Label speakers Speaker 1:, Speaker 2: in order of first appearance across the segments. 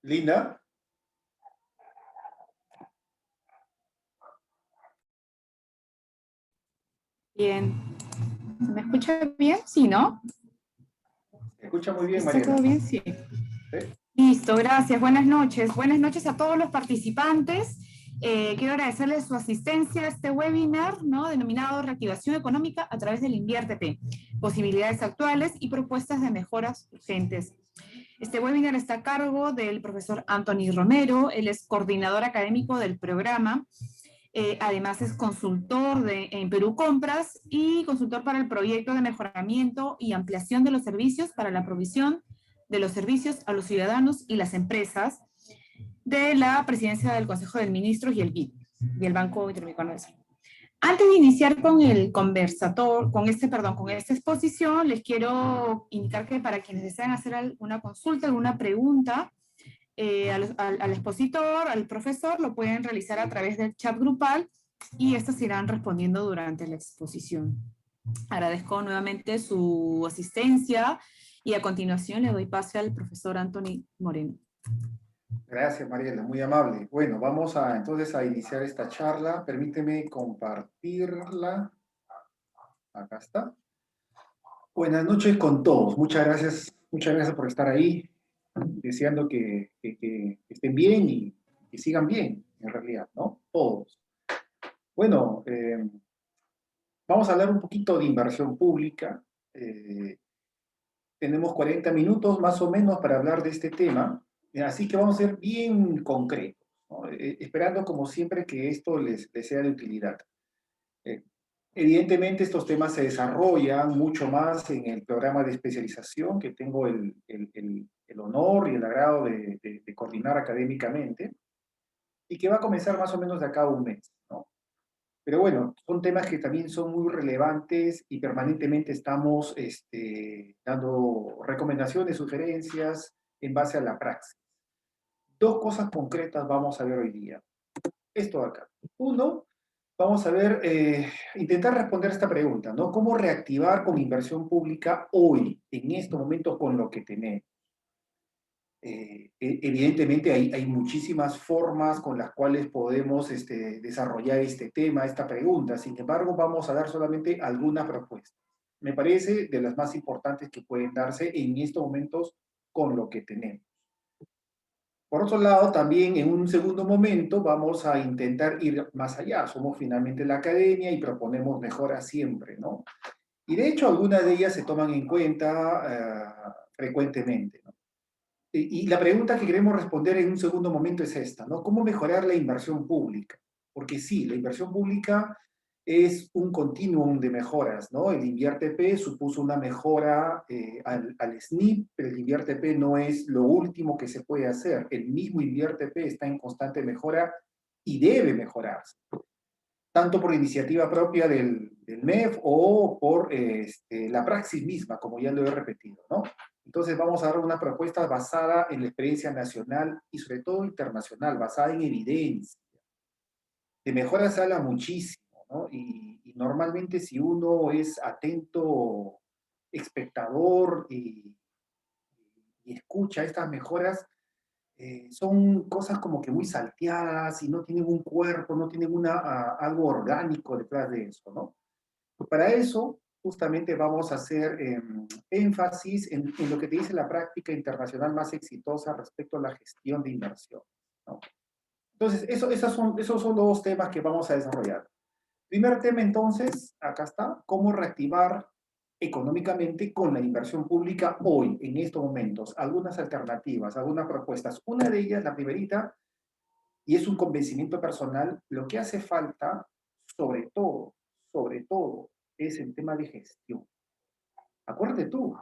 Speaker 1: Linda.
Speaker 2: Bien. ¿Se me escucha bien? Sí, ¿no?
Speaker 1: Se escucha muy bien,
Speaker 2: ¿Está todo
Speaker 1: Mariela.
Speaker 2: bien? Sí.
Speaker 1: ¿Sí?
Speaker 2: Listo, gracias. Buenas noches. Buenas noches a todos los participantes. Quiero agradecerles su asistencia a este webinar, ¿no? Denominado Reactivación Económica a través del INVIERTE, posibilidades actuales y propuestas de mejoras urgentes. Este webinar está a cargo del profesor Anthony Romero. Él es coordinador académico del programa. Además es consultor en Perú Compras y consultor para el proyecto de mejoramiento y ampliación de los servicios para la provisión de los servicios a los ciudadanos y las empresas de la Presidencia del Consejo de Ministros y el BID, y el Banco Interamericano de Desarrollo. Antes de iniciar con el conversador, con esta exposición, les quiero indicar que para quienes desean hacer alguna consulta, alguna pregunta, al expositor, al profesor, lo pueden realizar a través del chat grupal y estos irán respondiendo durante la exposición. Agradezco nuevamente su asistencia y a continuación le doy pase al profesor Anthony Moreno.
Speaker 1: Gracias, Mariela, muy amable. Bueno, vamos entonces a iniciar esta charla. Permíteme compartirla. Acá está. Buenas noches con todos. Muchas gracias por estar ahí. Deseando que estén bien y que sigan bien, en realidad, ¿no? Todos. Bueno, vamos a hablar un poquito de inversión pública. Tenemos 40 minutos más o menos para hablar de este tema, así que vamos a ser bien concretos, ¿no? Esperando como siempre que esto les sea de utilidad. Eh, Evidentemente estos temas se desarrollan mucho más en el programa de especialización que tengo el honor y el agrado de coordinar académicamente y que va a comenzar más o menos de acá a un mes, ¿no? Pero bueno, son temas que también son muy relevantes y permanentemente estamos dando recomendaciones, sugerencias en base a la praxis. Dos cosas concretas vamos a ver hoy día. Esto de acá. Uno, vamos a ver, intentar responder esta pregunta, ¿no? ¿Cómo reactivar con inversión pública hoy, en estos momentos, con lo que tenemos? Evidentemente hay muchísimas formas con las cuales podemos desarrollar este tema, esta pregunta. Sin embargo, vamos a dar solamente algunas propuestas. Me parece de las más importantes que pueden darse en estos momentos con lo que tenemos. Por otro lado, también en un segundo momento vamos a intentar ir más allá. Somos finalmente la academia y proponemos mejoras siempre, ¿no? Y de hecho, algunas de ellas se toman en cuenta frecuentemente, ¿no? Y la pregunta que queremos responder en un segundo momento es esta, ¿no? ¿Cómo mejorar la inversión pública? Porque sí, la inversión pública es un continuum de mejoras, ¿no? El INVIERTE supuso una mejora al SNIP, pero el INVIERTE no es lo último que se puede hacer. El mismo INVIERTE está en constante mejora y debe mejorarse, tanto por iniciativa propia del MEF o por la praxis misma, como ya lo he repetido, ¿no? Entonces vamos a dar una propuesta basada en la experiencia nacional y sobre todo internacional, basada en evidencia. De mejora se habla muchísimo, ¿no? Y normalmente si uno es atento, espectador y escucha estas mejoras, son cosas como que muy salteadas y no tienen un cuerpo, no tienen algo orgánico detrás de eso, ¿no? Para eso, justamente vamos a hacer énfasis en lo que te dice la práctica internacional más exitosa respecto a la gestión de inversión, ¿no? Entonces, esos son dos temas que vamos a desarrollar. Primer tema, entonces, acá está, cómo reactivar económicamente con la inversión pública hoy, en estos momentos. Algunas alternativas, algunas propuestas. Una de ellas, la primerita, y es un convencimiento personal, lo que hace falta, sobre todo, es el tema de gestión. Acuérdate tú,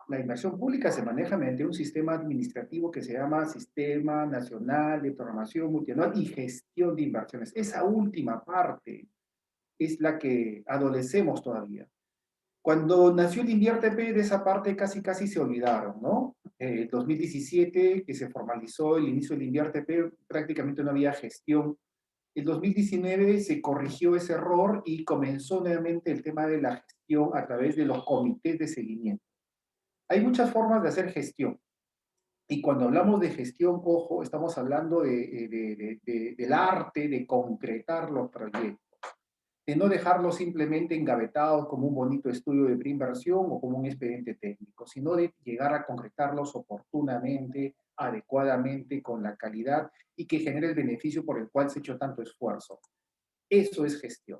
Speaker 1: la inversión pública se maneja mediante un sistema administrativo que se llama Sistema Nacional de Programación Multianual y Gestión de Inversiones. Esa última parte es la que adolecemos todavía. Cuando nació el INVIERTE, de esa parte casi se olvidaron, ¿no? 2017, que se formalizó el inicio del INVIERTE, prácticamente no había gestión. En 2019 se corrigió ese error y comenzó nuevamente el tema de la gestión a través de los comités de seguimiento. Hay muchas formas de hacer gestión. Y cuando hablamos de gestión, ojo, estamos hablando del arte de concretar los proyectos, de no dejarlos simplemente engavetados como un bonito estudio de preinversión o como un expediente técnico, sino de llegar a concretarlos oportunamente, adecuadamente, con la calidad y que genere el beneficio por el cual se ha hecho tanto esfuerzo. Eso es gestión.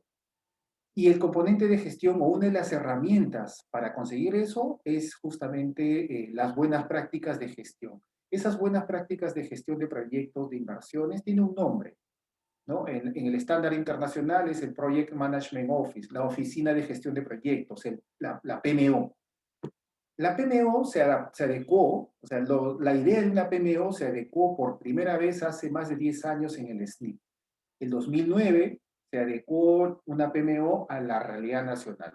Speaker 1: Y el componente de gestión o una de las herramientas para conseguir eso es justamente las buenas prácticas de gestión. Esas buenas prácticas de gestión de proyectos, de inversiones, tiene un nombre, ¿no? En el estándar internacional es el Project Management Office, la Oficina de Gestión de Proyectos, la PMO. La PMO se adecuó, o sea, la idea de una PMO se adecuó por primera vez hace más de 10 años en el SNI. El 2009 se adecuó una PMO a la realidad nacional.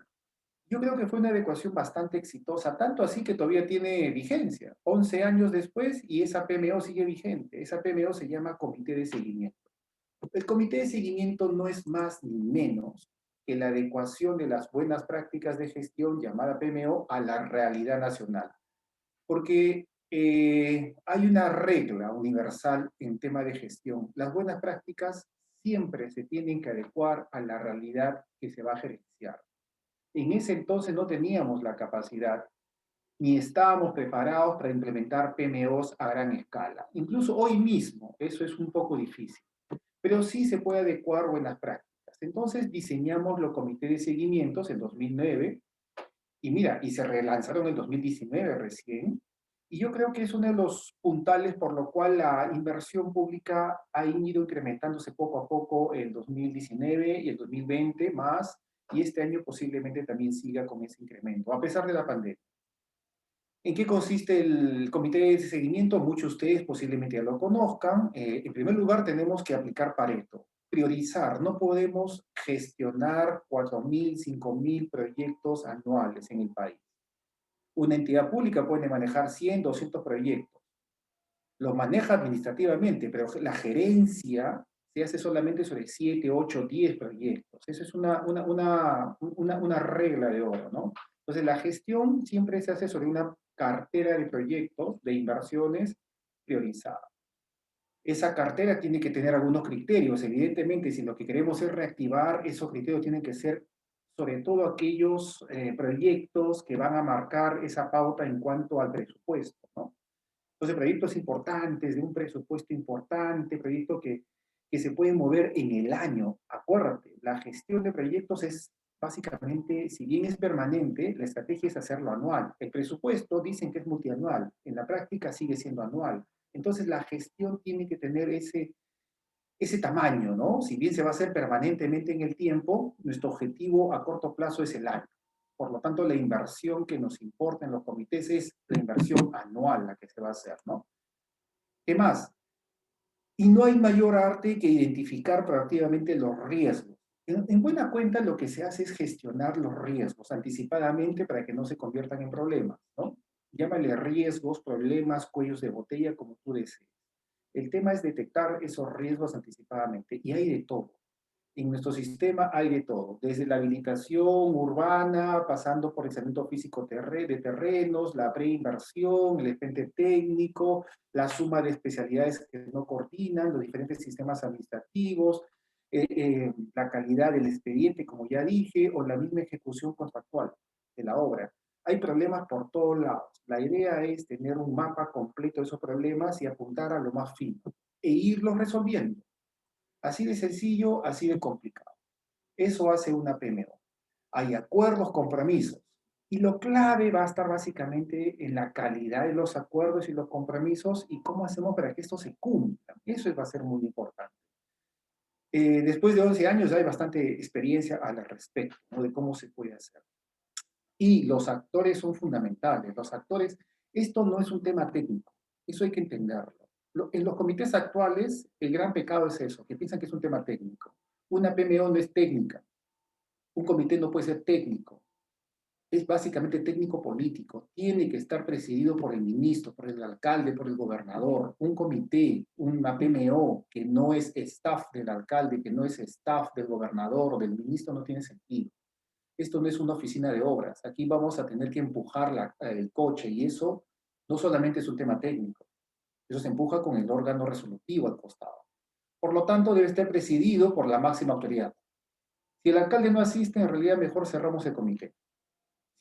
Speaker 1: Yo creo que fue una adecuación bastante exitosa, tanto así que todavía tiene vigencia, 11 años después, y esa PMO sigue vigente. Esa PMO se llama Comité de Seguimiento. El Comité de Seguimiento no es más ni menos que la adecuación de las buenas prácticas de gestión llamada PMO a la realidad nacional. Porque hay una regla universal en tema de gestión. Las buenas prácticas siempre se tienen que adecuar a la realidad que se va a gerenciar. En ese entonces no teníamos la capacidad ni estábamos preparados para implementar PMOs a gran escala. Incluso hoy mismo eso es un poco difícil, pero sí se puede adecuar buenas prácticas. Entonces diseñamos los comités de seguimientos en 2009 y mira, y se relanzaron en 2019 recién. Y yo creo que es uno de los puntales por lo cual la inversión pública ha ido incrementándose poco a poco en 2019 y el 2020 más, y este año posiblemente también siga con ese incremento, a pesar de la pandemia. ¿En qué consiste el comité de seguimiento? Muchos de ustedes posiblemente ya lo conozcan. En primer lugar, tenemos que aplicar Pareto, priorizar. No podemos gestionar 4.000, 5.000 proyectos anuales en el país. Una entidad pública puede manejar 100, 200 proyectos. Los maneja administrativamente, pero la gerencia se hace solamente sobre 7, 8, 10 proyectos. Esa es una regla de oro, ¿no? Entonces, la gestión siempre se hace sobre una cartera de proyectos, de inversiones priorizada. Esa cartera tiene que tener algunos criterios. Evidentemente, si lo que queremos es reactivar, esos criterios tienen que ser sobre todo aquellos proyectos que van a marcar esa pauta en cuanto al presupuesto, ¿no? Entonces, proyectos importantes, de un presupuesto importante, proyectos que se pueden mover en el año. Acuérdate, la gestión de proyectos es básicamente, si bien es permanente, la estrategia es hacerlo anual. El presupuesto dicen que es multianual, en la práctica sigue siendo anual. Entonces, la gestión tiene que tener ese tamaño, ¿no? Si bien se va a hacer permanentemente en el tiempo, nuestro objetivo a corto plazo es el año. Por lo tanto, la inversión que nos importa en los comités es la inversión anual la que se va a hacer, ¿no? ¿Qué más? Y no hay mayor arte que identificar proactivamente los riesgos. En buena cuenta, lo que se hace es gestionar los riesgos anticipadamente para que no se conviertan en problemas, ¿no? Llámale riesgos, problemas, cuellos de botella, como tú desees. El tema es detectar esos riesgos anticipadamente y hay de todo. En nuestro sistema hay de todo, desde la habilitación urbana, pasando por el saneamiento físico de terrenos, la preinversión, el expediente técnico, la suma de especialidades que no coordinan, los diferentes sistemas administrativos, la calidad del expediente, como ya dije, o la misma ejecución contractual de la obra. Hay problemas por todos lados. La idea es tener un mapa completo de esos problemas y apuntar a lo más fino e irlos resolviendo. Así de sencillo, así de complicado. Eso hace una PMO. Hay acuerdos, compromisos. Y lo clave va a estar básicamente en la calidad de los acuerdos y los compromisos y cómo hacemos para que esto se cumpla. Eso va a ser muy importante. Después de 11 años hay bastante experiencia al respecto, ¿no? De cómo se puede hacer. Y los actores son fundamentales. Los actores, esto no es un tema técnico, eso hay que entenderlo. En los comités actuales, el gran pecado es eso, que piensan que es un tema técnico. Una PMO no es técnica, un comité no puede ser técnico, es básicamente técnico-político. Tiene que estar presidido por el ministro, por el alcalde, por el gobernador. Un comité, una PMO que no es staff del alcalde, que no es staff del gobernador o del ministro, no tiene sentido. Esto no es una oficina de obras. Aquí vamos a tener que empujar el coche y eso no solamente es un tema técnico, Eso se empuja con el órgano resolutivo al costado. Por lo tanto, debe estar presidido por la máxima autoridad. Si el alcalde no asiste, en realidad mejor cerramos el comité.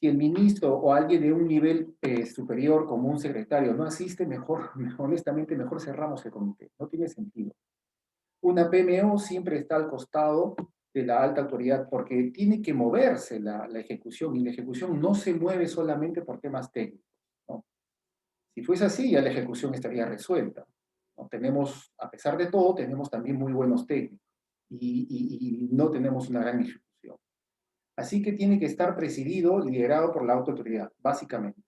Speaker 1: Si el ministro o alguien de un nivel superior, como un secretario, no asiste, mejor, honestamente, mejor cerramos el comité. No tiene sentido. Una PMO siempre está al costado de la alta autoridad porque tiene que moverse la ejecución y la ejecución no se mueve solamente por temas técnicos, ¿no? Si fuese así, ya la ejecución estaría resuelta, ¿no? Tenemos, a pesar de todo, tenemos también muy buenos técnicos y no tenemos una gran ejecución. Así que tiene que estar presidido, liderado por la alta autoridad, básicamente.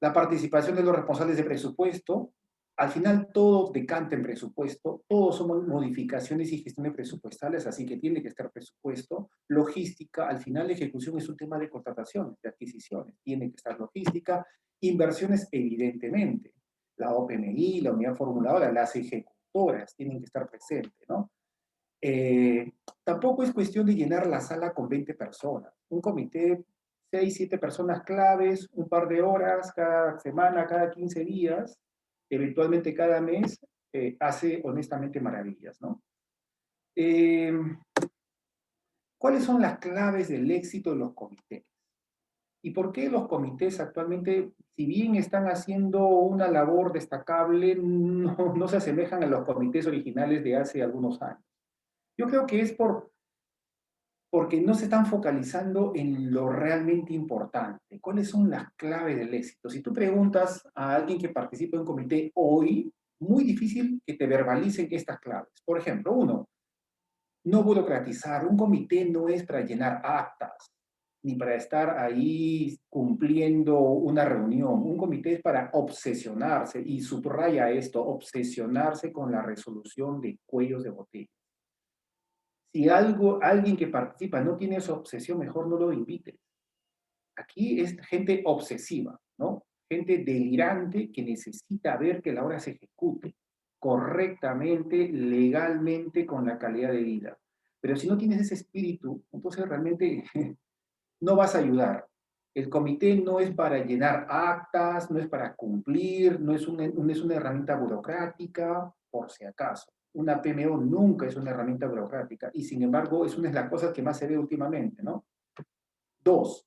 Speaker 1: La participación de los responsables de presupuesto, al final todo decanta en presupuesto, todos son modificaciones y gestiones presupuestales, así que tiene que estar presupuesto. Logística, al final la ejecución es un tema de contrataciones, de adquisiciones, tiene que estar logística. Inversiones, evidentemente. La OPMI, la unidad formuladora, las ejecutoras tienen que estar presentes, ¿no? Tampoco es cuestión de llenar la sala con 20 personas. Un comité, 6, 7 personas claves, un par de horas cada semana, cada 15 días, eventualmente cada mes, hace honestamente maravillas, ¿no? Eh, ¿Cuáles son las claves del éxito de los comités? ¿Y por qué los comités actualmente, si bien están haciendo una labor destacable, no se asemejan a los comités originales de hace algunos años? Yo creo que es porque no se están focalizando en lo realmente importante. ¿Cuáles son las claves del éxito? Si tú preguntas a alguien que participa en un comité hoy, muy difícil que te verbalicen estas claves. Por ejemplo, uno, no burocratizar. Un comité no es para llenar actas, ni para estar ahí cumpliendo una reunión. Un comité es para obsesionarse, y subraya esto, obsesionarse con la resolución de cuellos de botella. Si alguien que participa no tiene esa obsesión, mejor no lo invites. Aquí es gente obsesiva, ¿no? Gente delirante que necesita ver que la obra se ejecute correctamente, legalmente, con la calidad de vida. Pero si no tienes ese espíritu, entonces realmente no vas a ayudar. El comité no es para llenar actas, no es para cumplir, no es una herramienta burocrática, por si acaso. Una PMO nunca es una herramienta burocrática y sin embargo es una de las cosas que más se ve últimamente, ¿no? Dos,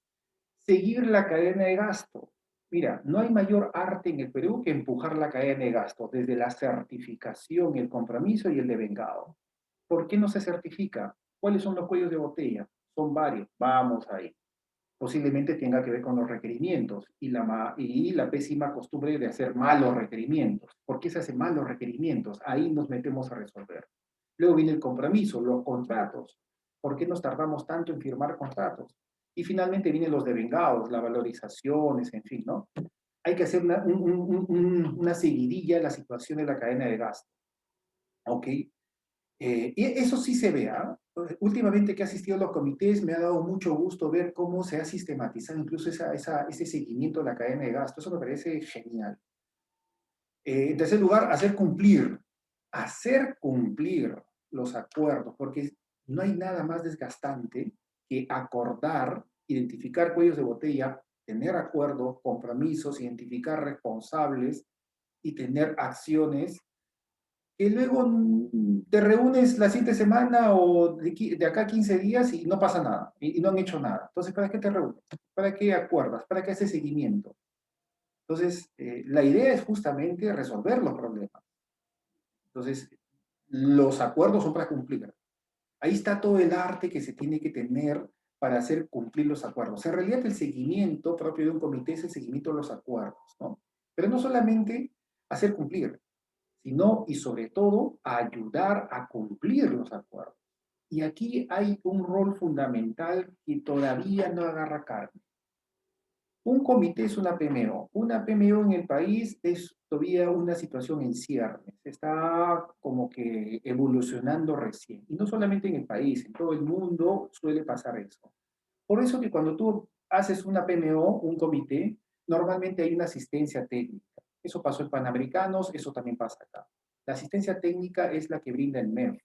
Speaker 1: seguir la cadena de gasto. Mira, no hay mayor arte en el Perú que empujar la cadena de gasto, desde la certificación, el compromiso y el devengado. ¿Por qué no se certifica? ¿Cuáles son los cuellos de botella? Son varios. Vamos ahí. Posiblemente tenga que ver con los requerimientos y la pésima costumbre de hacer malos requerimientos. ¿Por qué se hacen malos requerimientos? Ahí nos metemos a resolver. Luego viene el compromiso, los contratos. ¿Por qué nos tardamos tanto en firmar contratos? Y finalmente vienen los devengados, las valorizaciones, en fin, ¿no? Hay que hacer una seguidilla de la situación de la cadena de gasto. ¿Ok? Y eso sí se ve, ¿ah? Últimamente que he asistido a los comités me ha dado mucho gusto ver cómo se ha sistematizado incluso ese seguimiento de la cadena de gasto. Eso me parece genial. En tercer lugar, hacer cumplir los acuerdos, porque no hay nada más desgastante que acordar, identificar cuellos de botella, tener acuerdos, compromisos, identificar responsables y tener acciones que luego te reúnes la siguiente semana o de acá a 15 días y no pasa nada, y no han hecho nada. Entonces, ¿para qué te reúnes? ¿Para qué acuerdas? ¿Para qué haces seguimiento? Entonces, la idea es justamente resolver los problemas. Entonces, los acuerdos son para cumplir. Ahí está todo el arte que se tiene que tener para hacer cumplir los acuerdos. En realidad, el seguimiento propio de un comité es el seguimiento de los acuerdos, ¿no? Pero no solamente hacer cumplir, sino y sobre todo ayudar a cumplir los acuerdos. Y aquí hay un rol fundamental que todavía no agarra carne. Un comité es una PMO. Una PMO en el país es todavía una situación en ciernes. Está como que evolucionando recién. Y no solamente en el país, en todo el mundo suele pasar eso. Por eso que cuando tú haces una PMO, un comité, normalmente hay una asistencia técnica. Eso pasó en Panamericanos, eso también pasa acá. La asistencia técnica es la que brinda el MEF,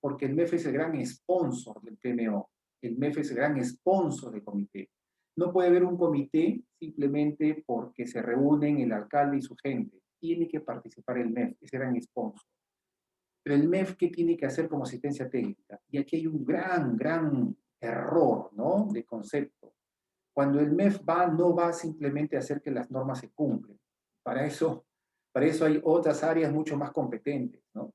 Speaker 1: porque el MEF es el gran sponsor del PMO. El MEF es el gran sponsor del comité. No puede haber un comité simplemente porque se reúnen el alcalde y su gente. tiene que participar el MEF, ese gran sponsor. Pero el MEF, ¿qué tiene que hacer como asistencia técnica? Y aquí hay un gran error, ¿no? De concepto. Cuando el MEF va, no va simplemente a hacer que las normas se cumplen. Para eso, para eso hay otras áreas mucho más competentes, ¿no?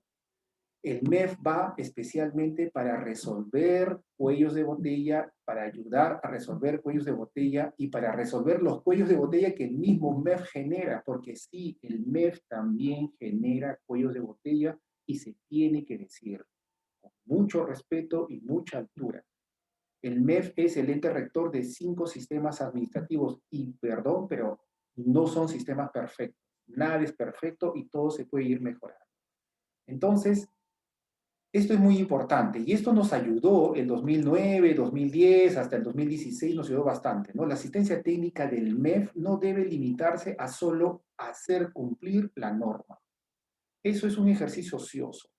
Speaker 1: El MEF va especialmente para resolver cuellos de botella, para ayudar a resolver cuellos de botella y para resolver los cuellos de botella que el mismo MEF genera, porque sí, el MEF también genera cuellos de botella y se tiene que decir con mucho respeto y mucha altura. El MEF es el ente rector de 5 sistemas administrativos y, perdón, pero no son sistemas perfectos. Nada es perfecto y todo se puede ir mejorando. Entonces, esto es muy importante y esto nos ayudó el 2009, 2010, hasta el 2016 nos ayudó bastante, ¿no? La asistencia técnica del MEF no debe limitarse a solo hacer cumplir la norma. Eso es un ejercicio ocioso,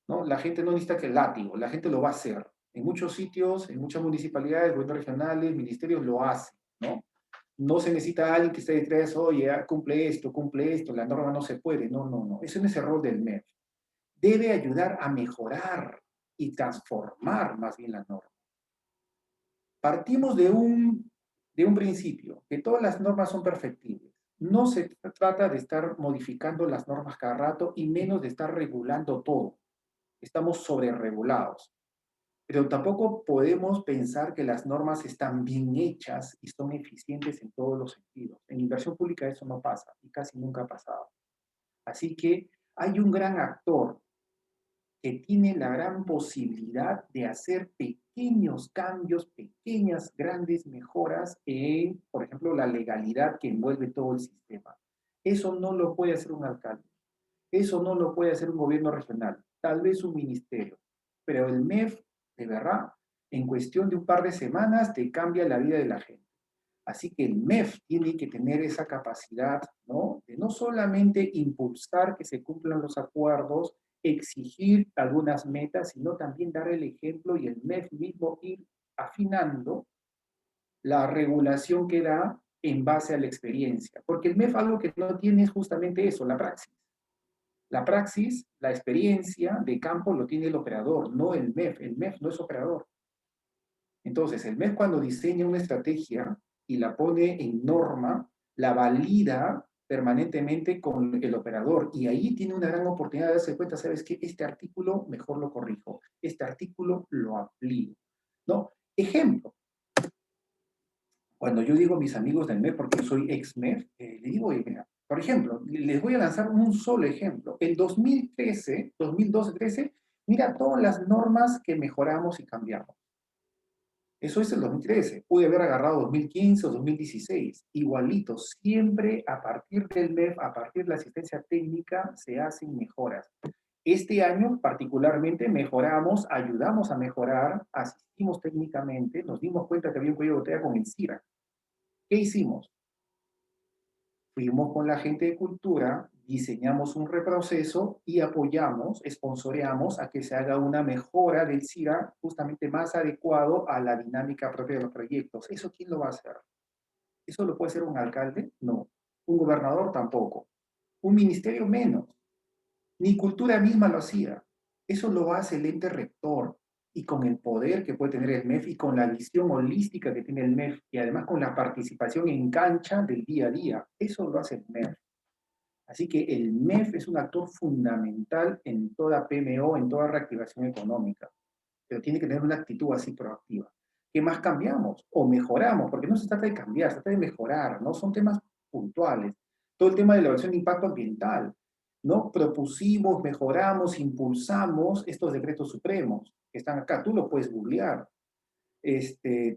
Speaker 1: ¿no? La gente no necesita que el látigo, la gente lo va a hacer. En muchos sitios, en muchas municipalidades, gobiernos regionales, ministerios lo hacen, ¿no? No se necesita alguien que esté detrás, oye, cumple esto, la norma no se puede. No, no, no. Ese no es el rol del MEF. Debe ayudar a mejorar y transformar más bien la norma. Partimos de un principio, que todas las normas son perfectibles. No se trata de estar modificando las normas cada rato y menos de estar regulando todo. Estamos sobreregulados. Pero tampoco podemos pensar que las normas están bien hechas y son eficientes en todos los sentidos. En inversión pública eso no pasa y casi nunca ha pasado. Así que hay un gran actor que tiene la gran posibilidad de hacer pequeños cambios, pequeñas, grandes mejoras en, por ejemplo, la legalidad que envuelve todo el sistema. Eso no lo puede hacer un alcalde. Eso no lo puede hacer un gobierno regional, tal vez un ministerio. Pero el MEF, de verdad, en cuestión de un par de semanas, te cambia la vida de la gente. Así que el MEF tiene que tener esa capacidad, ¿no? De no solamente impulsar que se cumplan los acuerdos, exigir algunas metas, sino también dar el ejemplo y el MEF mismo ir afinando la regulación que da en base a la experiencia. Porque el MEF algo que no tiene es justamente eso, la praxis. La praxis, la experiencia de campo lo tiene el operador, no el MEF. El MEF no es operador. Entonces, el MEF cuando diseña una estrategia y la pone en norma, la valida permanentemente con el operador y ahí tiene una gran oportunidad de darse cuenta, ¿sabes qué? Este artículo mejor lo corrijo, este artículo lo aplico, ¿no? Ejemplo, cuando yo digo a mis amigos del MEF, porque yo soy ex-MEF, les digo, oye, mira, por ejemplo, les voy a lanzar un solo ejemplo. El 2013, 2012-13, mira todas las normas que mejoramos y cambiamos. Eso es el 2013. Pude haber agarrado 2015 o 2016. Igualito, siempre a partir del MEF, a partir de la asistencia técnica, se hacen mejoras. Este año, particularmente, mejoramos, ayudamos a mejorar, asistimos técnicamente, nos dimos cuenta que había un cuello de botella con el CIRA. ¿Qué hicimos? Fuimos con la gente de cultura, diseñamos un reproceso y apoyamos, sponsoreamos a que se haga una mejora del CIRA justamente más adecuado a la dinámica propia de los proyectos. ¿Eso quién lo va a hacer? ¿Eso lo puede hacer un alcalde? No. ¿Un gobernador? Tampoco. ¿Un ministerio? Menos. Ni cultura misma lo hacía. Eso lo hace el ente rector y con el poder que puede tener el MEF y con la visión holística que tiene el MEF y además con la participación en cancha del día a día. Eso lo hace el MEF. Así que el MEF es un actor fundamental en toda PMO, en toda reactivación económica, pero tiene que tener una actitud así proactiva. ¿Qué más cambiamos o mejoramos? Porque no se trata de cambiar, se trata de mejorar, ¿no? Son temas puntuales. Todo el tema de la evaluación de impacto ambiental, ¿no? Propusimos, mejoramos, impulsamos estos decretos supremos que están acá. Tú lo puedes googlear.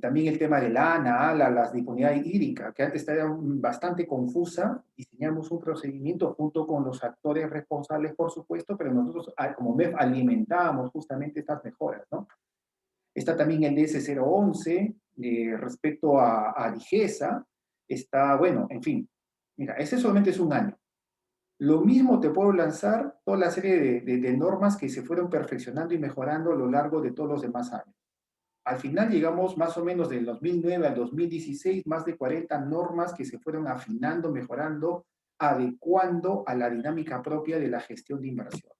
Speaker 1: También el tema del ANA, ALA, las disponibilidad hídrica, que antes estaba bastante confusa, diseñamos un procedimiento junto con los actores responsables, por supuesto, pero nosotros como MEF alimentábamos justamente estas mejoras, ¿no? Está también el DS011 respecto a Digesa, está, bueno, en fin, mira, ese solamente es un año. Lo mismo te puedo lanzar toda la serie de normas que se fueron perfeccionando y mejorando a lo largo de todos los demás años. Al final llegamos más o menos del 2009 al 2016, más de 40 normas que se fueron afinando, mejorando adecuando a la dinámica propia de la gestión de inversión.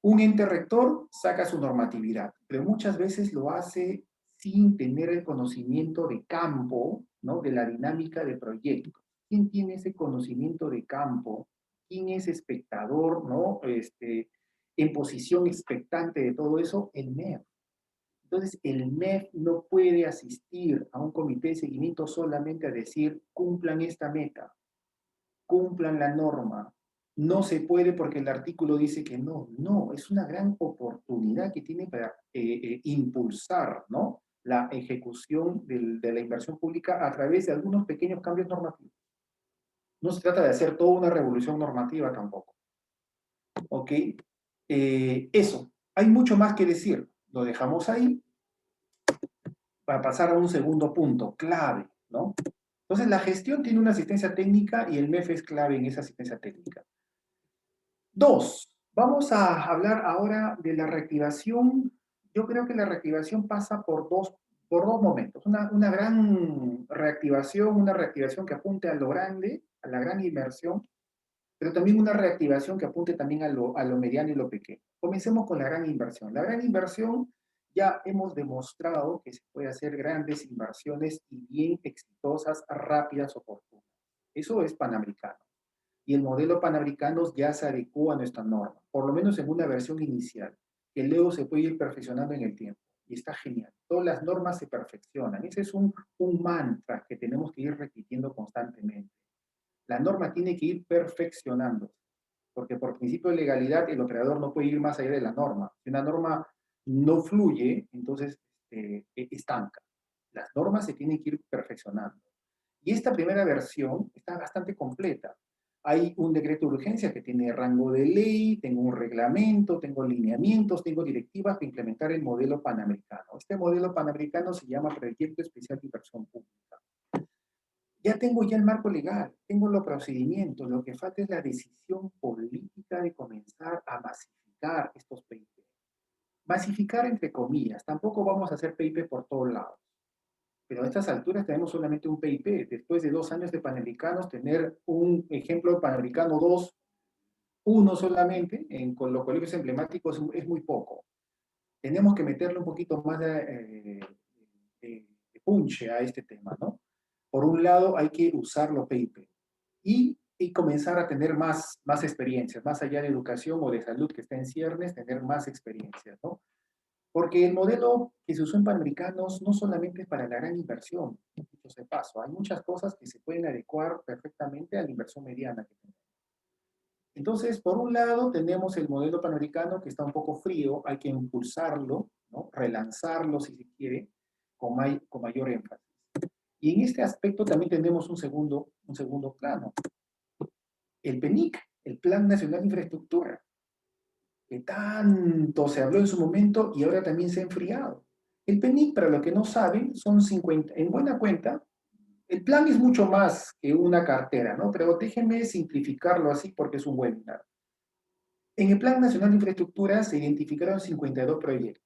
Speaker 1: Un ente rector saca su normatividad, pero muchas veces lo hace sin tener el conocimiento de campo, ¿no? De la dinámica de proyectos. ¿Quién tiene ese conocimiento de campo? ¿Quién es espectador, ¿no? En posición expectante de todo eso? El MEF. Entonces, el MEF no puede asistir a un comité de seguimiento solamente a decir, cumplan esta meta, cumplan la norma. No se puede porque el artículo dice que no. No, es una gran oportunidad que tiene para impulsar, ¿no? La ejecución de la inversión pública a través de algunos pequeños cambios normativos. No se trata de hacer toda una revolución normativa tampoco. ¿Ok? Eso. Hay mucho más que decir. Lo dejamos ahí para pasar a un segundo punto, clave, ¿no? Entonces, la gestión tiene una asistencia técnica y el MEF es clave en esa asistencia técnica. Dos, vamos a hablar ahora de la reactivación. Yo creo que la reactivación pasa por dos momentos. Una gran reactivación, una reactivación que apunte a lo grande, a la gran inversión, pero también una reactivación que apunte también a lo mediano y lo pequeño. Comencemos con la gran inversión. La gran inversión ya hemos demostrado que se puede hacer grandes inversiones y bien exitosas, rápidas, oportunas. Eso es Panamericano. Y el modelo Panamericano ya se adecua a nuestra norma, por lo menos en una versión inicial, que luego se puede ir perfeccionando en el tiempo. Y está genial. Todas las normas se perfeccionan. Ese es un mantra que tenemos que ir repitiendo constantemente. La norma tiene que ir perfeccionando, porque por principio de legalidad el operador no puede ir más allá de la norma. Si una norma no fluye, entonces estanca. Las normas se tienen que ir perfeccionando. Y esta primera versión está bastante completa. Hay un decreto de urgencia que tiene rango de ley, tengo un reglamento, tengo lineamientos, tengo directivas para implementar el modelo panamericano. Este modelo panamericano se llama Proyecto Especial de Inversión Pública. Ya tengo ya el marco legal, tengo los procedimientos, lo que falta es la decisión política de comenzar a masificar estos PIP. Masificar entre comillas, tampoco vamos a hacer PIP por todos lados. Pero a estas alturas tenemos solamente un PIP. Después de 2 años de Panamericanos, tener un ejemplo de Panamericano 2, uno solamente, con los colegios emblemáticos es muy poco. Tenemos que meterle un poquito más de punche a este tema, ¿no? Por un lado, hay que usar los PIP y comenzar a tener más experiencias, más allá de educación o de salud que está en ciernes, tener más experiencias, ¿no? Porque el modelo que se usó en Panamericanos no solamente es para la gran inversión, dicho sea de paso, hay muchas cosas que se pueden adecuar perfectamente a la inversión mediana que tenemos. Entonces, por un lado, tenemos el modelo panamericano que está un poco frío, hay que impulsarlo, ¿no? Relanzarlo si se quiere, con mayor énfasis. Y en este aspecto también tenemos un segundo plano. El PNIC, el Plan Nacional de Infraestructura, que tanto se habló en su momento y ahora también se ha enfriado. El PNIC, para los que no saben, son 50, en buena cuenta, el plan es mucho más que una cartera, ¿no? Pero déjenme simplificarlo así porque es un webinar. En el Plan Nacional de Infraestructura se identificaron 52 proyectos,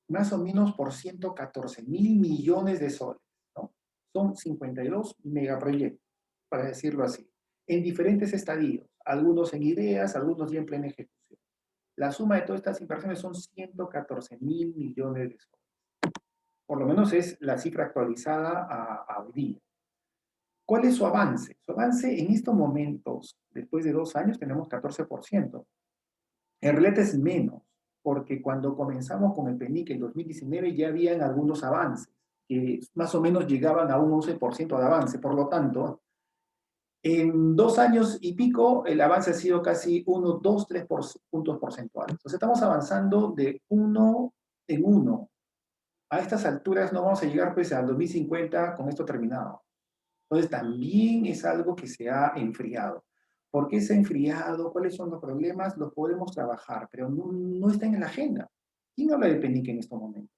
Speaker 1: más o menos por 114.000 millones de soles, ¿no? Son 52 megaproyectos, para decirlo así, en diferentes estadios, algunos en ideas, algunos ya en plena ejecución. La suma de todas estas inversiones son 114.000 millones de soles. Por lo menos es la cifra actualizada a hoy día. ¿Cuál es su avance? Su avance en estos momentos, después de 2 años, tenemos 14%. En realidad es menos, porque cuando comenzamos con el PENIC en 2019 ya habían algunos avances, que más o menos llegaban a un 11% de avance. Por lo tanto, en 2 años y pico, el avance ha sido casi 1, 2, 3 puntos porcentuales. Entonces estamos avanzando de 1 en 1. A estas alturas no vamos a llegar pues al 2050 con esto terminado. Entonces también es algo que se ha enfriado. ¿Por qué se ha enfriado? ¿Cuáles son los problemas? Los podemos trabajar, pero no están en la agenda. ¿Quién habla del PENIC en estos momentos?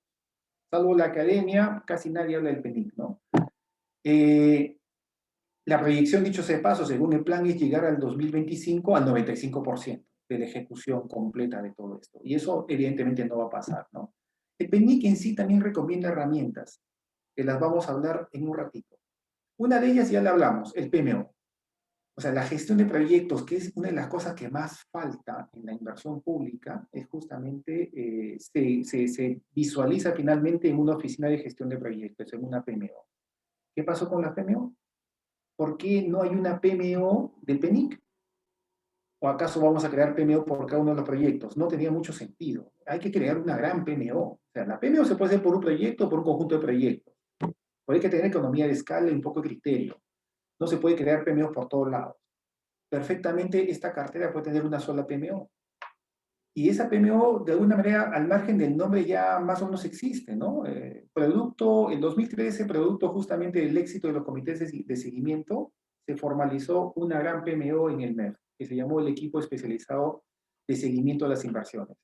Speaker 1: Salvo la academia, casi nadie habla del PENIC, ¿no? La proyección, dicho sea de paso, según el plan, es llegar al 2025 al 95% de la ejecución completa de todo esto. Y eso evidentemente no va a pasar, ¿no? El PENIC en sí también recomienda herramientas, que las vamos a hablar en un ratito. Una de ellas ya la hablamos, el PMO. O sea, la gestión de proyectos, que es una de las cosas que más falta en la inversión pública, es justamente, se visualiza finalmente en una oficina de gestión de proyectos, en una PMO. ¿Qué pasó con la PMO? ¿Por qué no hay una PMO del PENIC? ¿O acaso vamos a crear PMO por cada uno de los proyectos? No tenía mucho sentido. Hay que crear una gran PMO. O sea, la PMO se puede hacer por un proyecto o por un conjunto de proyectos. Pero hay que tener economía de escala y un poco de criterio. No se puede crear PMOs por todos lados. Perfectamente esta cartera puede tener una sola PMO. Y esa PMO, de alguna manera, al margen del nombre ya más o menos existe, ¿no? Producto, en 2013, producto justamente del éxito de los comités de seguimiento, se formalizó una gran PMO en el MEF, que se llamó el Equipo Especializado de Seguimiento de las Inversiones.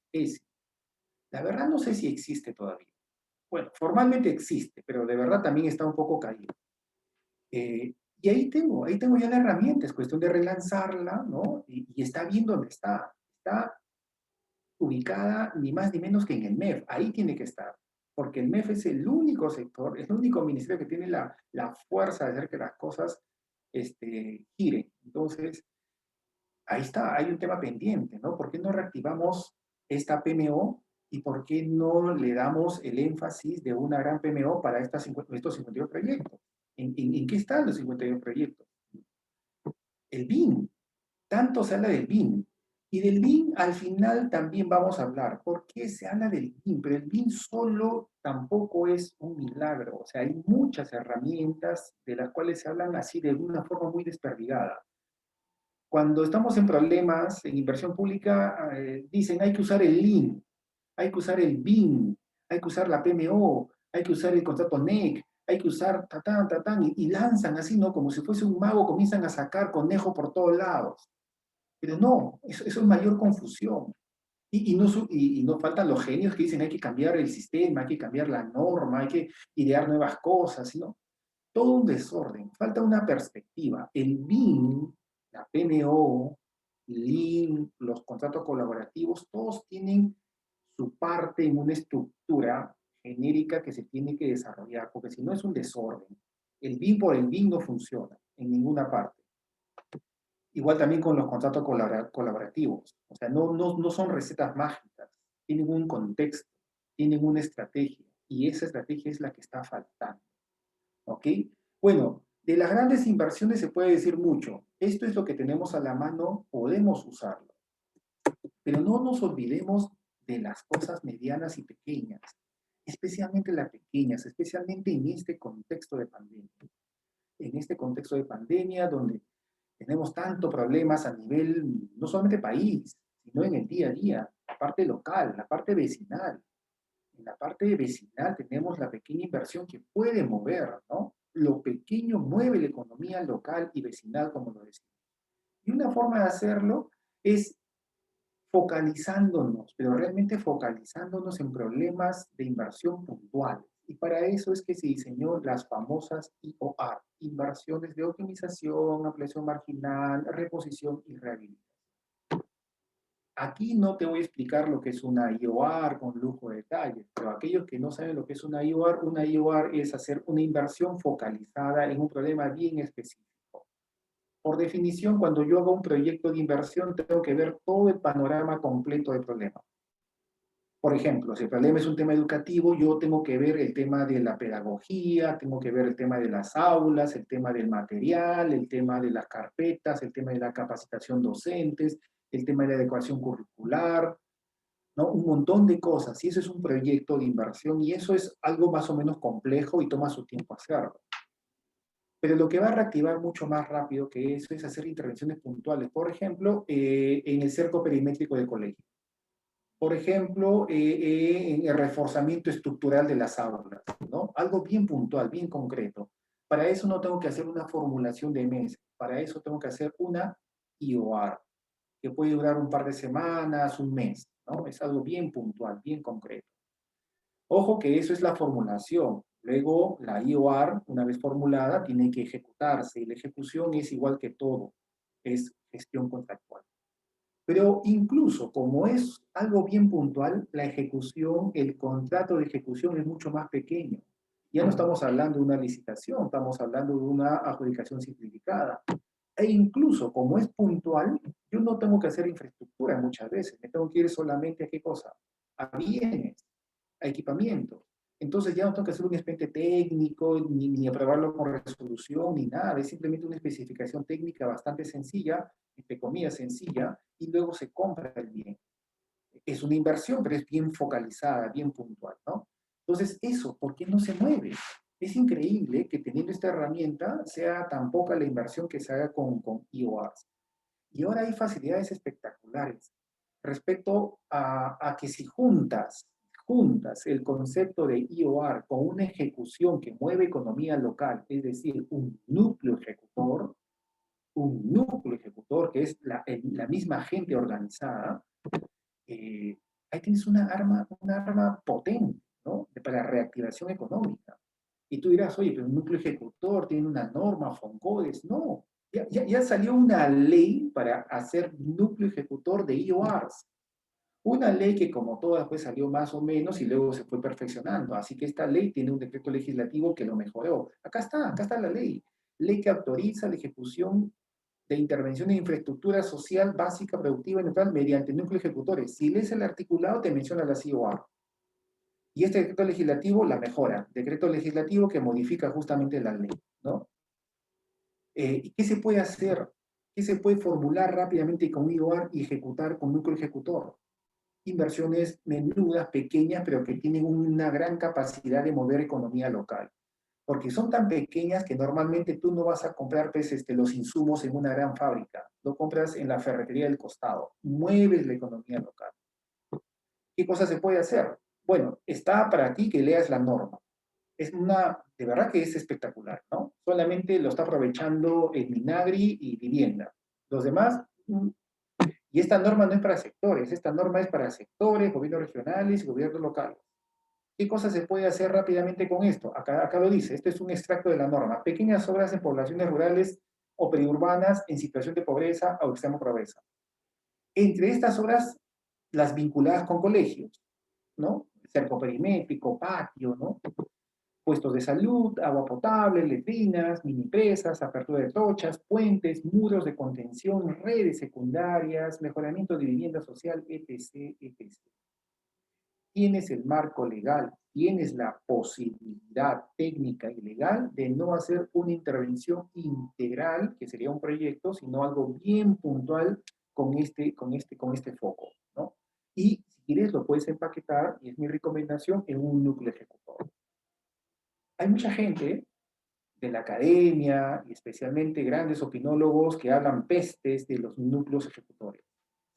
Speaker 1: La verdad no sé si existe todavía. Bueno, formalmente existe, pero de verdad también está un poco caído. Y ahí tengo ya la herramienta, es cuestión de relanzarla, ¿no? Y está bien donde está. Está ubicada ni más ni menos que en el MEF. Ahí tiene que estar. Porque el MEF es el único sector, es el único ministerio que tiene la fuerza de hacer que las cosas giren. Entonces, ahí está, hay un tema pendiente, ¿no? ¿Por qué no reactivamos esta PMO y por qué no le damos el énfasis de una gran PMO para estos 52 proyectos? ¿En qué están los 52 proyectos? El BIM, tanto se habla del BIM. Y del BIM al final también vamos a hablar. ¿Por qué se habla del BIM? Pero el BIM solo tampoco es un milagro. O sea, hay muchas herramientas de las cuales se hablan así de una forma muy desperdigada. Cuando estamos en problemas en inversión pública, dicen hay que usar el Lean, hay que usar el BIM, hay que usar la PMO, hay que usar el contrato NEC, hay que usar tatán, tatán, y lanzan así, ¿no? Como si fuese un mago, comienzan a sacar conejo por todos lados. Pero no, eso es mayor confusión. Y no faltan los genios que dicen hay que cambiar el sistema, hay que cambiar la norma, hay que idear nuevas cosas, ¿no? Todo un desorden, falta una perspectiva. El BIM, la PMO, Lean, los contratos colaborativos, todos tienen su parte en una estructura genérica que se tiene que desarrollar, porque si no es un desorden. El BIM por el BIM no funciona en ninguna parte. Igual también con los contratos colaborativos. O sea, no son recetas mágicas, tienen un contexto, tienen una estrategia, y esa estrategia es la que está faltando. ¿Ok? Bueno, de las grandes inversiones se puede decir mucho. Esto es lo que tenemos a la mano, podemos usarlo. Pero no nos olvidemos de las cosas medianas y pequeñas, especialmente las pequeñas, especialmente en este contexto de pandemia. En este contexto de pandemia donde tenemos tantos problemas a nivel, no solamente país, sino en el día a día, la parte local, la parte vecinal. En la parte vecinal tenemos la pequeña inversión que puede mover, ¿no? Lo pequeño mueve la economía local y vecinal, como lo decimos. Y una forma de hacerlo es focalizándonos, pero realmente focalizándonos en problemas de inversión puntuales. Y para eso es que se diseñó las famosas IOR, inversiones de optimización, ampliación marginal, reposición y rehabilitación. Aquí no te voy a explicar lo que es una IOR con lujo de detalles, pero aquellos que no saben lo que es una IOR es hacer una inversión focalizada en un problema bien específico. Por definición, cuando yo hago un proyecto de inversión, tengo que ver todo el panorama completo del problema. Por ejemplo, si el problema es un tema educativo, yo tengo que ver el tema de la pedagogía, tengo que ver el tema de las aulas, el tema del material, el tema de las carpetas, el tema de la capacitación docentes, el tema de la adecuación curricular, ¿no? Un montón de cosas. Y eso es un proyecto de inversión y eso es algo más o menos complejo y toma su tiempo hacerlo. Pero lo que va a reactivar mucho más rápido que eso es hacer intervenciones puntuales. Por ejemplo, en el cerco perimétrico del colegio. Por ejemplo, en el reforzamiento estructural de las aulas, ¿no? Algo bien puntual, bien concreto. Para eso no tengo que hacer una formulación de mes, para eso tengo que hacer una IOR, que puede durar un par de semanas, un mes, ¿no? Es algo bien puntual, bien concreto. Ojo que eso es la formulación. Luego, la IOR, una vez formulada, tiene que ejecutarse y la ejecución es igual que todo, es gestión contractual. Pero incluso como es algo bien puntual, la ejecución, el contrato de ejecución es mucho más pequeño. Ya no estamos hablando de una licitación, estamos hablando de una adjudicación simplificada. E incluso, como es puntual, yo no tengo que hacer infraestructura muchas veces, me tengo que ir solamente a qué cosa, a bienes, a equipamiento. Entonces ya no tengo que hacer un expediente técnico, ni aprobarlo con resolución, ni nada, es simplemente una especificación técnica bastante sencilla, entre comillas sencilla, y luego se compra el bien. Es una inversión, pero es bien focalizada, bien puntual, ¿no? Entonces, eso, ¿por qué no se mueve? Es increíble que teniendo esta herramienta sea tan poca la inversión que se haga con IOAs. Y ahora hay facilidades espectaculares respecto a que si juntas el concepto de IOR con una ejecución que mueve economía local, es decir, un núcleo ejecutor que es la misma gente organizada, eh, ahí tienes una arma potente, ¿no? Para reactivación económica. Y tú dirás, oye, pero un núcleo ejecutor tiene una norma, FONCODES. No, ya salió una ley para hacer núcleo ejecutor de IORs. Una ley que como todas pues salió más o menos y luego se fue perfeccionando. Así que esta ley tiene un decreto legislativo que lo mejoró. Acá está la ley. Ley que autoriza la ejecución de intervención en infraestructura social básica, productiva y neutral mediante núcleos ejecutores. Si lees el articulado, te menciona la CIOA. Y este decreto legislativo la mejora. Decreto legislativo que modifica justamente la ley, ¿no? ¿Y qué se puede hacer? ¿Qué se puede formular rápidamente con IOAR y ejecutar con núcleo ejecutor? Inversiones menudas, pequeñas, pero que tienen una gran capacidad de mover economía local. Porque son tan pequeñas que normalmente tú no vas a comprar pues, los insumos en una gran fábrica, lo compras en la ferretería del costado, mueves la economía local. ¿Qué cosa se puede hacer? Bueno, está para ti que leas la norma. De verdad que es espectacular, ¿no? Solamente lo está aprovechando el Minagri y Vivienda. Los demás, y esta norma no es para sectores, esta norma es para sectores, gobiernos regionales y gobiernos locales. ¿Qué cosas se puede hacer rápidamente con esto? Acá lo dice, esto es un extracto de la norma. Pequeñas obras en poblaciones rurales o periurbanas en situación de pobreza o extrema pobreza. Entre estas obras, las vinculadas con colegios, ¿no? Cerco perimétrico, patio, ¿no? Puestos de salud, agua potable, letrinas, mini presas, apertura de trochas, puentes, muros de contención, redes secundarias, mejoramiento de vivienda social, etc., etc. Tienes el marco legal, tienes la posibilidad técnica y legal de no hacer una intervención integral, que sería un proyecto, sino algo bien puntual con este foco, ¿no? Y si quieres lo puedes empaquetar, y es mi recomendación, en un núcleo ejecutor. Hay mucha gente de la academia, y especialmente grandes opinólogos, que hablan pestes de los núcleos ejecutores.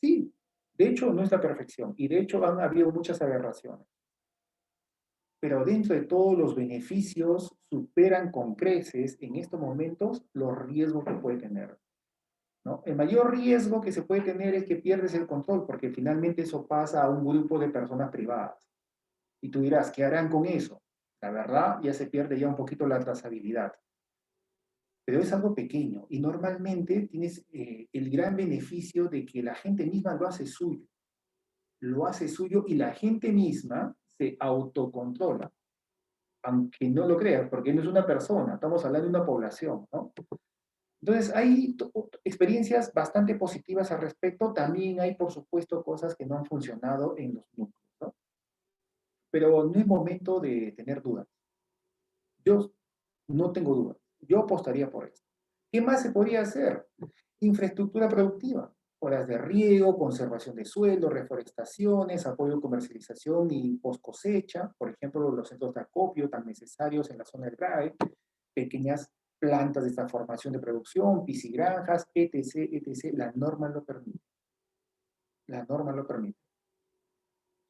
Speaker 1: Sí, de hecho no es la perfección, y de hecho han habido muchas aberraciones. Pero dentro de todos los beneficios superan con creces en estos momentos los riesgos que puede tener, ¿no? El mayor riesgo que se puede tener es que pierdes el control, porque finalmente eso pasa a un grupo de personas privadas. Y tú dirás, ¿qué harán con eso? La verdad, ya se pierde ya un poquito la trazabilidad. Pero es algo pequeño y normalmente tienes el gran beneficio de que la gente misma lo hace suyo. Lo hace suyo y la gente misma se autocontrola, aunque no lo creas, porque no es una persona, estamos hablando de una población, ¿no? Entonces, hay experiencias bastante positivas al respecto, también hay, por supuesto, cosas que no han funcionado en los núcleos, ¿no? Pero no es momento de tener dudas. Yo no tengo dudas, yo apostaría por esto. ¿Qué más se podría hacer? Infraestructura productiva, horas de riego, conservación de suelo, reforestaciones, apoyo, comercialización y post cosecha, por ejemplo, los centros de acopio tan necesarios en la zona del GRAE, pequeñas plantas de transformación de producción, piscigranjas, etc., etc. La norma lo permite. La norma lo permite.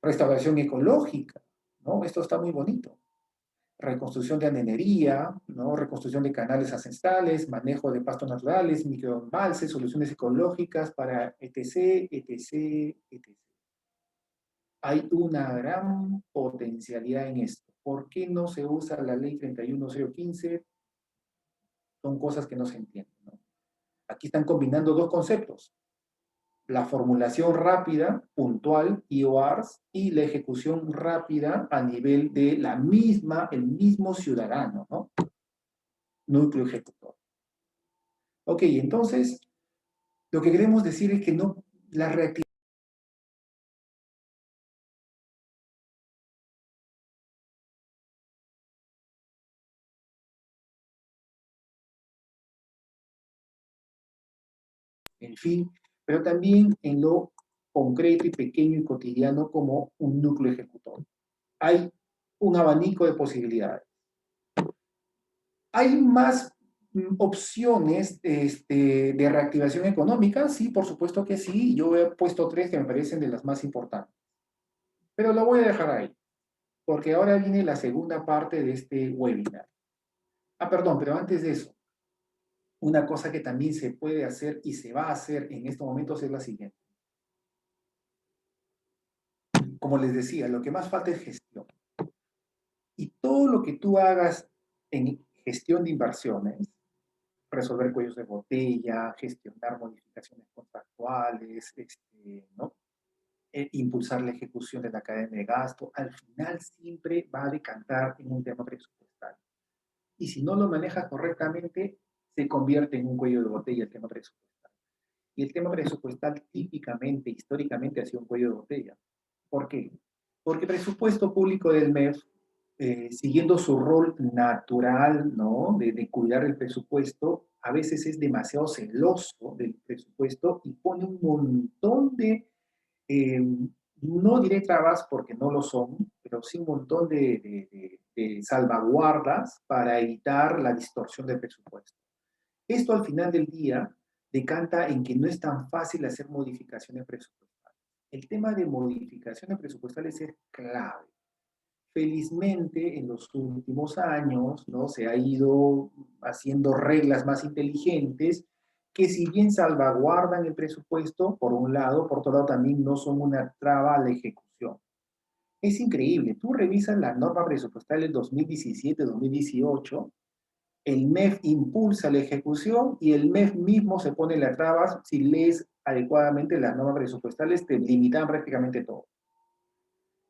Speaker 1: Restauración ecológica, ¿no? Esto está muy bonito. Reconstrucción de anenería, ¿no? Reconstrucción de canales ancestrales, manejo de pastos naturales, microembalses, soluciones ecológicas para etc., etc., etc. Hay una gran potencialidad en esto. ¿Por qué no se usa la ley 31015? Son cosas que no se entienden, ¿no? Aquí están combinando dos conceptos: la formulación rápida, puntual, IORs, y la ejecución rápida a nivel de el mismo ciudadano, ¿no? Núcleo ejecutor. Ok, entonces, lo que queremos decir es que no, la reactivación, en fin, pero también en lo concreto y pequeño y cotidiano como un núcleo ejecutor. Hay un abanico de posibilidades. ¿Hay más opciones de reactivación económica? Sí, por supuesto que sí. Yo he puesto tres que me parecen de las más importantes. Pero lo voy a dejar ahí, porque ahora viene la segunda parte de este webinar. Ah, perdón, pero antes de eso, una cosa que también se puede hacer y se va a hacer en estos momentos es la siguiente. Como les decía, lo que más falta es gestión. Y todo lo que tú hagas en gestión de inversiones, resolver cuellos de botella, gestionar modificaciones contractuales, ¿no? Impulsar la ejecución de la cadena de gasto, al final siempre va a decantar en un tema presupuestario. Y si no lo manejas correctamente, se convierte en un cuello de botella el tema presupuestal. Y el tema presupuestal típicamente, históricamente, ha sido un cuello de botella. ¿Por qué? Porque presupuesto público del MEF, siguiendo su rol natural, ¿no? De cuidar el presupuesto, a veces es demasiado celoso del presupuesto y pone un montón de, eh, no diré trabas porque no lo son, pero sí un montón de salvaguardas para evitar la distorsión del presupuesto. Esto al final del día decanta en que no es tan fácil hacer modificaciones presupuestales. El tema de modificaciones presupuestales es clave. Felizmente, en los últimos años, ¿no? Se ha ido haciendo reglas más inteligentes que si bien salvaguardan el presupuesto, por un lado, por otro lado también no son una traba a la ejecución. Es increíble, tú revisas la norma presupuestal del 2017-2018, el MEF impulsa la ejecución y el MEF mismo se pone las trabas. Si lees adecuadamente las normas presupuestales, te limitan prácticamente todo.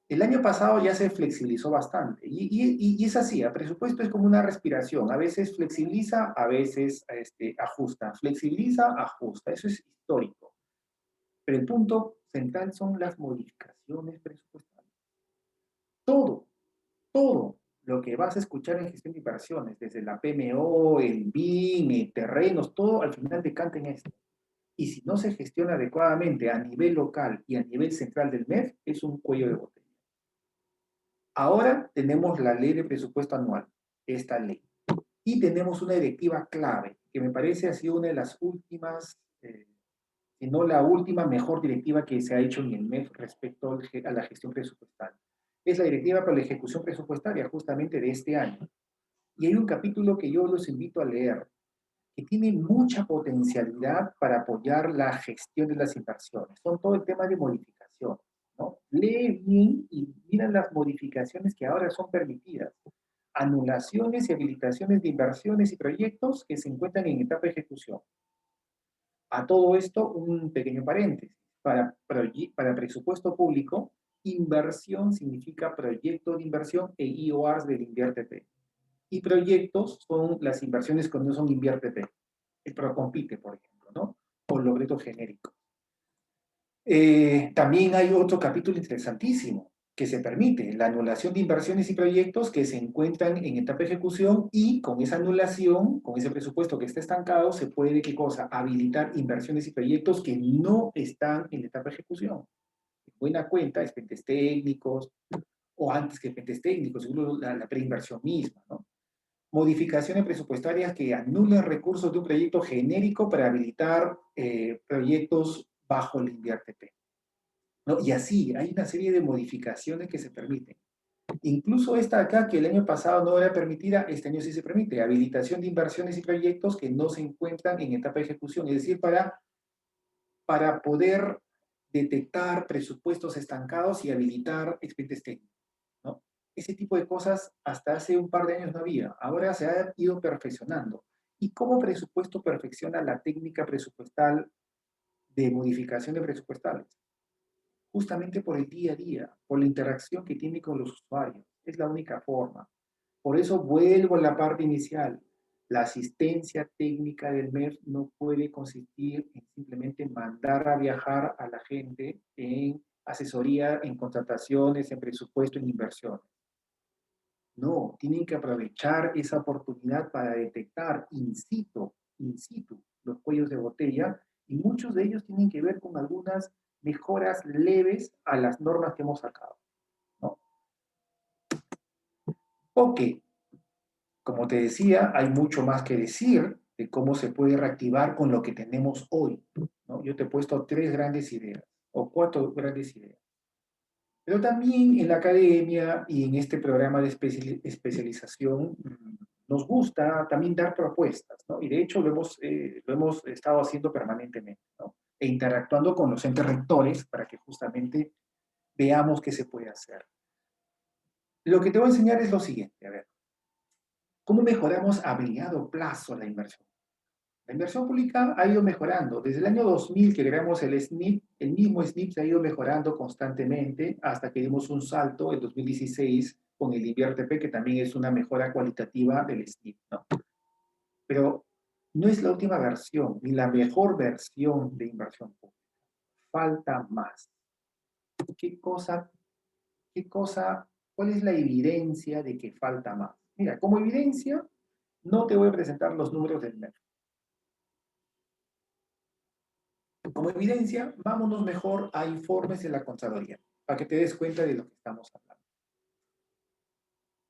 Speaker 1: El año pasado ya se flexibilizó bastante y es así, el presupuesto es como una respiración, a veces flexibiliza, a veces ajusta, flexibiliza, ajusta, eso es histórico. Pero el punto central son las modificaciones presupuestales. Todo, todo lo que vas a escuchar en gestión de inversiones, desde la PMO, el BIM, terrenos, todo al final decanta en esto. Y si no se gestiona adecuadamente a nivel local y a nivel central del MEF, es un cuello de botella. Ahora tenemos la ley de presupuesto anual, esta ley. Y tenemos una directiva clave, que me parece ha sido una de las últimas, si no la última mejor directiva que se ha hecho en el MEF respecto a la gestión presupuestal. Es la directiva para la ejecución presupuestaria justamente de este año. Y hay un capítulo que yo los invito a leer, que tiene mucha potencialidad para apoyar la gestión de las inversiones. Son todo el tema de modificación, ¿no? Lee bien y mira las modificaciones que ahora son permitidas. Anulaciones y habilitaciones de inversiones y proyectos que se encuentran en etapa de ejecución. A todo esto, un pequeño paréntesis. Para presupuesto público, inversión significa proyecto de inversión e IOAs del INVIERTP. Y proyectos son las inversiones que no son INVIERTP. El Procompite, por ejemplo, ¿no? O los retos genéricos. También hay otro capítulo interesantísimo que se permite, la anulación de inversiones y proyectos que se encuentran en etapa de ejecución y con esa anulación, con ese presupuesto que está estancado, se puede, ¿qué cosa? Habilitar inversiones y proyectos que no están en etapa de ejecución. En buena cuenta, expedientes técnicos, o antes que expedientes técnicos, seguro la preinversión misma, ¿no? Modificaciones presupuestarias que anulan recursos de un proyecto genérico para habilitar proyectos bajo el INVIERTP, ¿no? Y así, hay una serie de modificaciones que se permiten. Incluso esta acá, que el año pasado no era permitida, este año sí se permite. Habilitación de inversiones y proyectos que no se encuentran en etapa de ejecución, es decir, para poder detectar presupuestos estancados y habilitar expedientes técnicos, ¿no? Ese tipo de cosas hasta hace un par de años no había. Ahora se ha ido perfeccionando. ¿Y cómo presupuesto perfecciona la técnica presupuestal de modificación de presupuestales? Justamente por el día a día, por la interacción que tiene con los usuarios. Es la única forma. Por eso vuelvo a la parte inicial. La asistencia técnica del MEF no puede consistir en simplemente mandar a viajar a la gente en asesoría, en contrataciones, en presupuesto, en inversiones. No, tienen que aprovechar esa oportunidad para detectar in situ, los cuellos de botella, y muchos de ellos tienen que ver con algunas mejoras leves a las normas que hemos sacado, ¿no? Ok, como te decía, hay mucho más que decir de cómo se puede reactivar con lo que tenemos hoy, ¿no? Yo te he puesto tres grandes ideas, o cuatro grandes ideas. Pero también en la academia y en este programa de especialización nos gusta también dar propuestas, ¿no? Y de hecho lo hemos estado haciendo permanentemente, ¿no? E interactuando con los entes rectores para que justamente veamos qué se puede hacer. Lo que te voy a enseñar es lo siguiente, a ver, ¿cómo mejoramos a mediano plazo la inversión? La inversión pública ha ido mejorando. Desde el año 2000 que creamos el SNIP, el mismo SNIP se ha ido mejorando constantemente hasta que dimos un salto en 2016 con el INVIERTP, que también es una mejora cualitativa del SNIP, ¿no? Pero no es la última versión, ni la mejor versión de inversión pública. Falta más. ¿Qué cosa, cuál es la evidencia de que falta más? Mira, como evidencia, no te voy a presentar los números del MEF. Como evidencia, vámonos mejor a informes de la Contraloría, para que te des cuenta de lo que estamos hablando.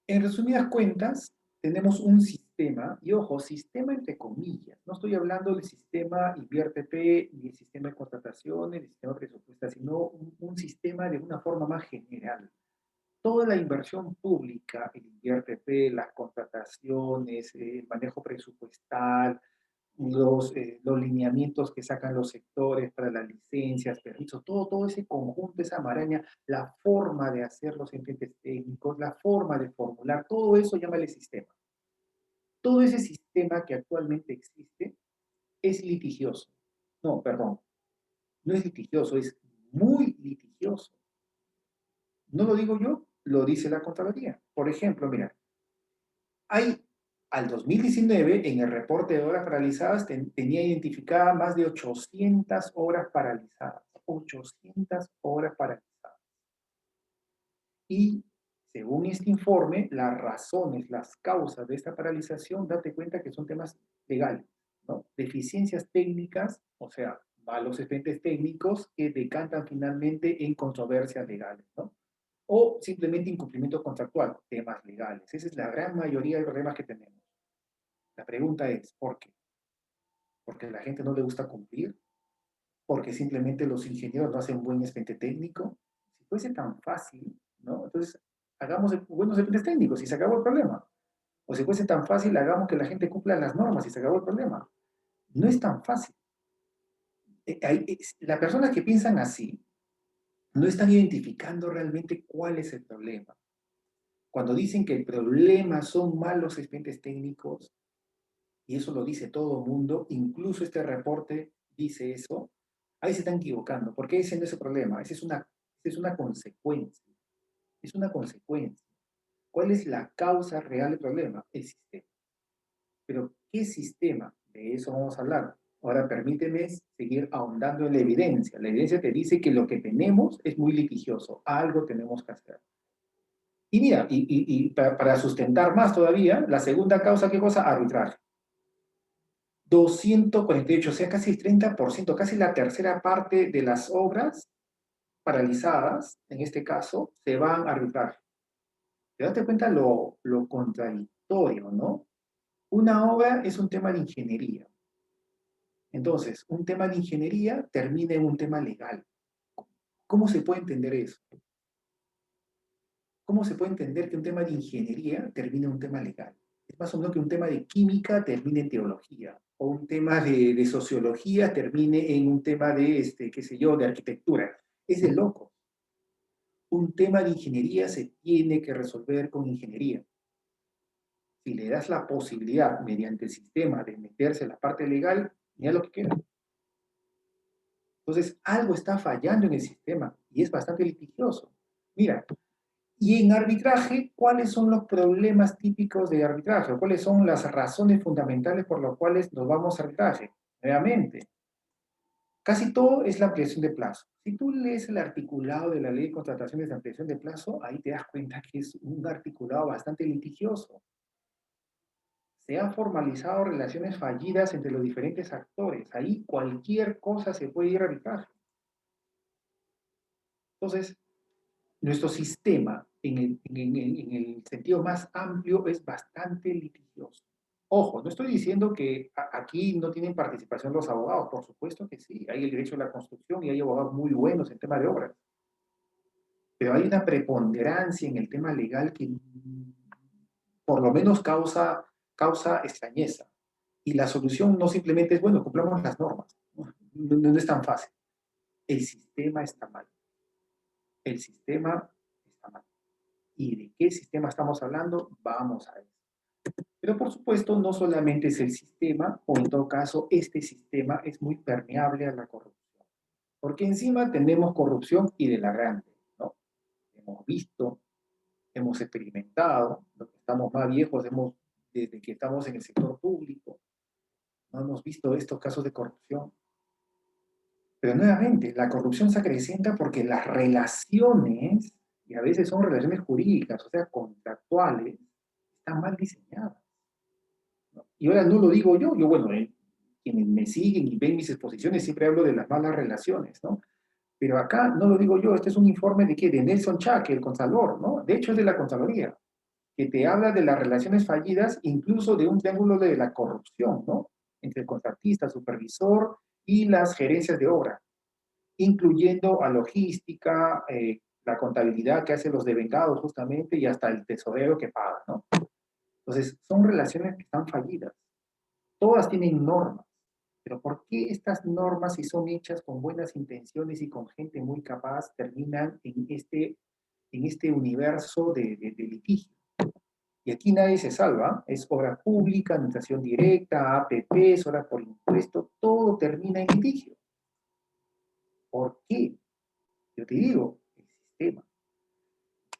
Speaker 1: En resumidas cuentas, tenemos un sistema, y ojo, sistema entre comillas, no estoy hablando del sistema INVIERTP, ni el sistema de contrataciones, ni el sistema de presupuestos, sino un sistema de una forma más general. Toda la inversión pública, el INVIERTP, las contrataciones, el manejo presupuestal, los lineamientos que sacan los sectores para las licencias, permisos, todo ese conjunto, esa maraña, la forma de hacer los entes técnicos, la forma de formular, todo eso llámale sistema. Todo ese sistema que actualmente existe es litigioso. No, perdón, no es litigioso, es muy litigioso. No lo digo yo, lo dice la Contraloría. Por ejemplo, mira, hay al 2019, en el reporte de horas paralizadas, tenía identificada más de 800 horas paralizadas. 800 horas paralizadas. Y según este informe, las razones, las causas de esta paralización, date cuenta que son temas legales, ¿no? Deficiencias técnicas, o sea, malos expedientes técnicos que decantan finalmente en controversias legales, ¿no? O simplemente incumplimiento contractual, temas legales. Esa es la gran mayoría de problemas que tenemos. La pregunta es, ¿por qué? ¿Porque a la gente no le gusta cumplir? ¿Porque simplemente los ingenieros no hacen buen expediente técnico? Si fuese tan fácil, ¿no? Entonces, hagamos buenos expedientes técnicos y se acabó el problema. O si fuese tan fácil, hagamos que la gente cumpla las normas y se acabó el problema. No es tan fácil. Las personas que piensan así no están identificando realmente cuál es el problema. Cuando dicen que el problema son malos expedientes técnicos, y eso lo dice todo el mundo, incluso este reporte dice eso, ahí se están equivocando, porque ese no es el problema, esa es una consecuencia, es una consecuencia. ¿Cuál es la causa real del problema? El sistema. Pero, ¿qué sistema? De eso vamos a hablar. Ahora permíteme seguir ahondando en la evidencia. La evidencia te dice que lo que tenemos es muy litigioso, algo tenemos que hacer. Y mira, para sustentar más todavía, la segunda causa, ¿qué cosa? Arbitraje. 248, o sea, casi el 30%, casi la tercera parte de las obras paralizadas, en este caso, se van a arbitraje. Te das cuenta lo contradictorio, ¿no? Una obra es un tema de ingeniería. Entonces, un tema de ingeniería termina en un tema legal. ¿Cómo se puede entender eso? ¿Cómo se puede entender que un tema de ingeniería termine en un tema legal? Es más o menos que un tema de química termine en teología, o un tema de sociología termine en un tema de, qué sé yo, de arquitectura. Es de loco. Un tema de ingeniería se tiene que resolver con ingeniería. Si le das la posibilidad, mediante el sistema, de meterse en la parte legal, mira lo que queda. Entonces, algo está fallando en el sistema y es bastante litigioso. Mira, Y en arbitraje, ¿cuáles son los problemas típicos de arbitraje? ¿Cuáles son las razones fundamentales por las cuales nos vamos a arbitraje? Nuevamente, casi todo es la ampliación de plazo. Si tú lees el articulado de la ley de contrataciones de ampliación de plazo, ahí te das cuenta que es un articulado bastante litigioso. Se han formalizado relaciones fallidas entre los diferentes actores. Ahí cualquier cosa se puede ir a arbitraje. Entonces, nuestro sistema, en el sentido más amplio, es bastante litigioso. Ojo, no estoy diciendo que aquí no tienen participación los abogados, por supuesto que sí, hay el derecho a la construcción y hay abogados muy buenos en tema de obras, pero hay una preponderancia en el tema legal que por lo menos causa extrañeza. Y la solución no simplemente es, bueno, cumplamos las normas. No es tan fácil. El sistema está mal. El sistema está mal. ¿Y de qué sistema estamos hablando? Vamos a ver. Pero por supuesto, no solamente es el sistema, o en todo caso, este sistema es muy permeable a la corrupción. Porque encima tenemos corrupción y de la grande, ¿no? Hemos visto, hemos experimentado, los que estamos más viejos, desde que estamos en el sector público, no hemos visto estos casos de corrupción. Pero nuevamente, la corrupción se acrecenta porque las relaciones, y a veces son relaciones jurídicas, o sea, contractuales, están mal diseñadas, ¿no? Y ahora no lo digo yo, bueno, quienes me siguen y ven mis exposiciones siempre hablo de las malas relaciones, ¿no? Pero acá no lo digo yo, este es un informe de qué, de Nelson Chaque, el Contralor, ¿no? De hecho es de la Contraloría, que te habla de las relaciones fallidas, incluso de un triángulo de la corrupción, ¿no? Entre el contratista, supervisor y las gerencias de obra, incluyendo a logística, la contabilidad que hacen los devengados justamente y hasta el tesorero que paga, ¿no? Entonces, son relaciones que están fallidas. Todas tienen normas, pero ¿por qué estas normas, si son hechas con buenas intenciones y con gente muy capaz, terminan en este universo de litigio? Y aquí nadie se salva, es obra pública, administración directa, APPs, horas por impuesto, todo termina en litigio. ¿Por qué? Yo te digo, el sistema.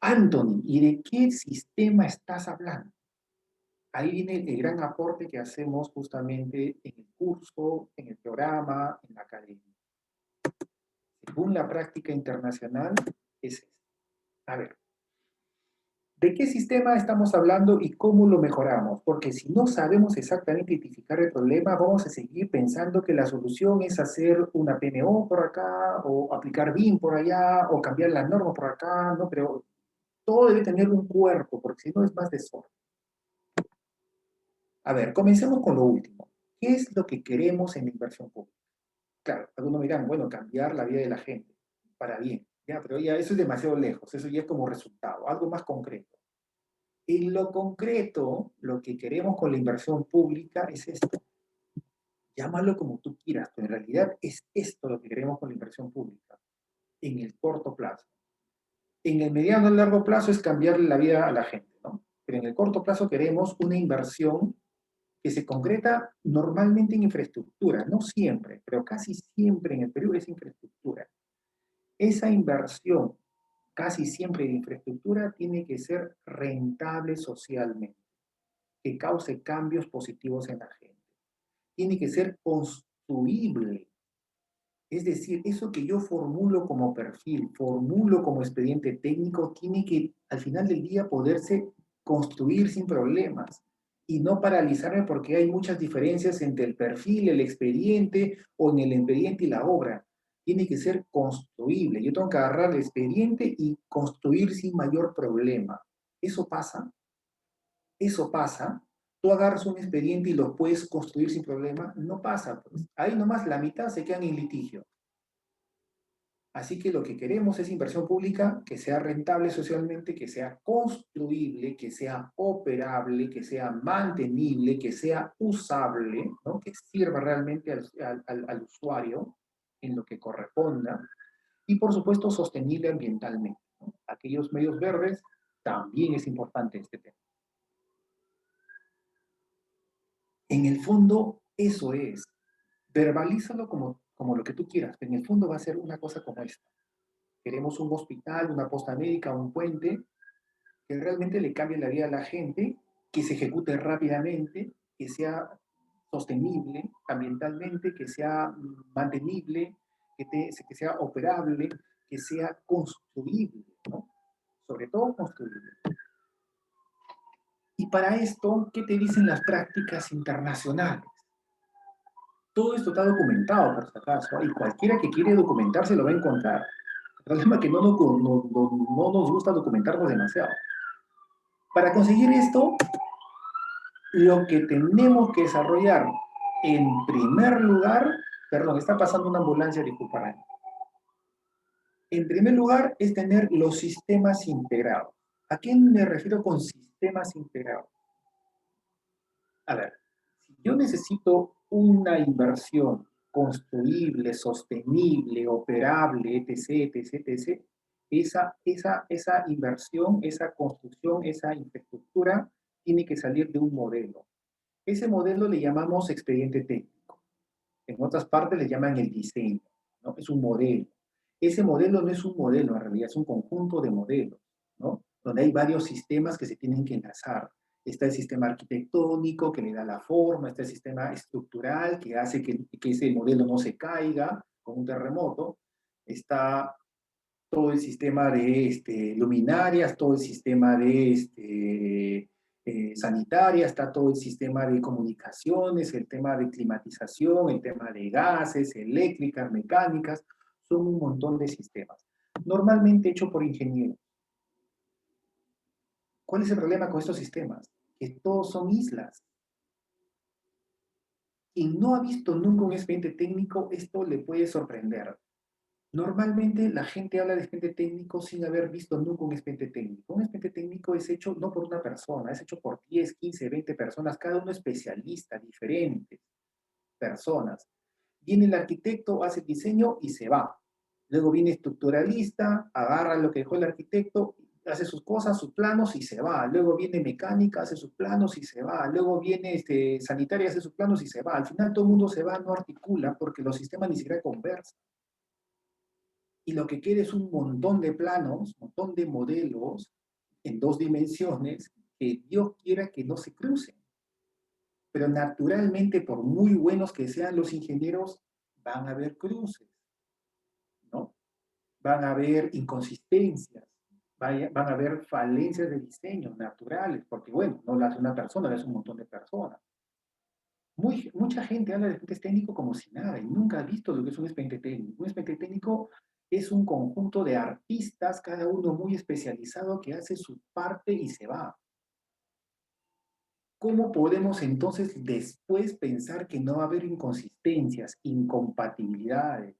Speaker 1: Anthony, ¿y de qué sistema estás hablando? Ahí viene el gran aporte que hacemos justamente en el curso, en el programa, en la academia. Según la práctica internacional, es esto. A ver, ¿de qué sistema estamos hablando y cómo lo mejoramos? Porque si no sabemos exactamente identificar el problema, vamos a seguir pensando que la solución es hacer una PMO por acá, o aplicar BIM por allá, o cambiar las normas por acá, ¿no? Pero todo debe tener un cuerpo, porque si no es más desorden. A ver, comencemos con lo último. ¿Qué es lo que queremos en la inversión pública? Claro, algunos dirán, bueno, cambiar la vida de la gente para bien. Ya, pero ya eso es demasiado lejos, eso ya es como resultado, algo más concreto. En lo concreto, lo que queremos con la inversión pública es esto. Llámalo como tú quieras, pero en realidad es esto lo que queremos con la inversión pública, en el corto plazo. En el mediano y largo plazo es cambiarle la vida a la gente, ¿no? Pero en el corto plazo queremos una inversión que se concreta normalmente en infraestructura, no siempre, pero casi siempre en el Perú es infraestructura. Esa inversión, casi siempre de infraestructura, tiene que ser rentable socialmente, que cause cambios positivos en la gente. Tiene que ser construible. Es decir, eso que yo formulo como perfil, formulo como expediente técnico, tiene que al final del día poderse construir sin problemas y no paralizarme porque hay muchas diferencias entre el perfil, el expediente o en el expediente y la obra. Tiene que ser construible. Yo tengo que agarrar el expediente y construir sin mayor problema. ¿Eso pasa? Eso pasa. Tú agarras un expediente y lo puedes construir sin problema. No pasa, pues. Ahí nomás la mitad se quedan en litigio. Así que lo que queremos es inversión pública que sea rentable socialmente, que sea construible, que sea operable, que sea mantenible, que sea usable, ¿no? Que sirva realmente al usuario en lo que corresponda. Y por supuesto sostenible ambientalmente, ¿no? Aquellos medios verdes, también es importante este tema. En el fondo, eso es. Verbalízalo como lo que tú quieras. En el fondo va a ser una cosa como esta. Queremos un hospital, una posta médica, un puente, que realmente le cambie la vida a la gente, que se ejecute rápidamente, que sea sostenible ambientalmente, que sea mantenible, que sea operable, que sea construible, ¿no? Sobre todo construible. Y para esto, ¿qué te dicen las prácticas internacionales? Todo esto está documentado, por si acaso, y cualquiera que quiere documentarse lo va a encontrar. El problema es que no nos gusta documentarnos demasiado. Para conseguir esto, lo que tenemos que desarrollar en primer lugar, perdón, está pasando una ambulancia, disculpa. En primer lugar, es tener los sistemas integrados. ¿A qué me refiero con sistemas integrados? A ver, si yo necesito una inversión construible, sostenible, operable, etc., etc., etc., esa inversión, esa construcción, esa infraestructura tiene que salir de un modelo. Ese modelo le llamamos expediente técnico. En otras partes le llaman el diseño, ¿no? Es un modelo. Ese modelo no es un modelo, en realidad es un conjunto de modelos, ¿no? Donde hay varios sistemas que se tienen que enlazar. Está el sistema arquitectónico que le da la forma, está el sistema estructural que hace que ese modelo no se caiga con un terremoto, está todo el sistema de luminarias, todo el sistema de sanitaria, está todo el sistema de comunicaciones, el tema de climatización, el tema de gases, eléctricas, mecánicas, son un montón de sistemas. Normalmente hecho por ingenieros. ¿Cuál es el problema con estos sistemas? Que todos son islas. Quien no ha visto nunca un expediente técnico, esto le puede sorprender. Normalmente la gente habla de expediente técnico sin haber visto nunca un expediente técnico. Un expediente técnico es hecho no por una persona, es hecho por 10, 15, 20 personas, cada uno especialista, diferentes personas. Viene el arquitecto, hace el diseño y se va. Luego viene estructuralista, agarra lo que dejó el arquitecto, hace sus cosas, sus planos y se va. Luego viene mecánica, hace sus planos y se va. Luego viene sanitaria, hace sus planos y se va. Al final todo el mundo se va, no articula porque los sistemas ni siquiera conversan. Y lo que queda es un montón de planos, un montón de modelos en dos dimensiones que Dios quiera que no se crucen. Pero naturalmente, por muy buenos que sean los ingenieros, van a haber cruces, ¿no? Van a haber inconsistencias, van a haber falencias de diseño naturales, porque bueno, no las hace una persona, las hace un montón de personas. Mucha gente habla de expediente técnico como si nada y nunca ha visto lo que es un expediente técnico. Un expediente técnico es un conjunto de artistas, cada uno muy especializado, que hace su parte y se va. ¿Cómo podemos entonces después pensar que no va a haber inconsistencias, incompatibilidades?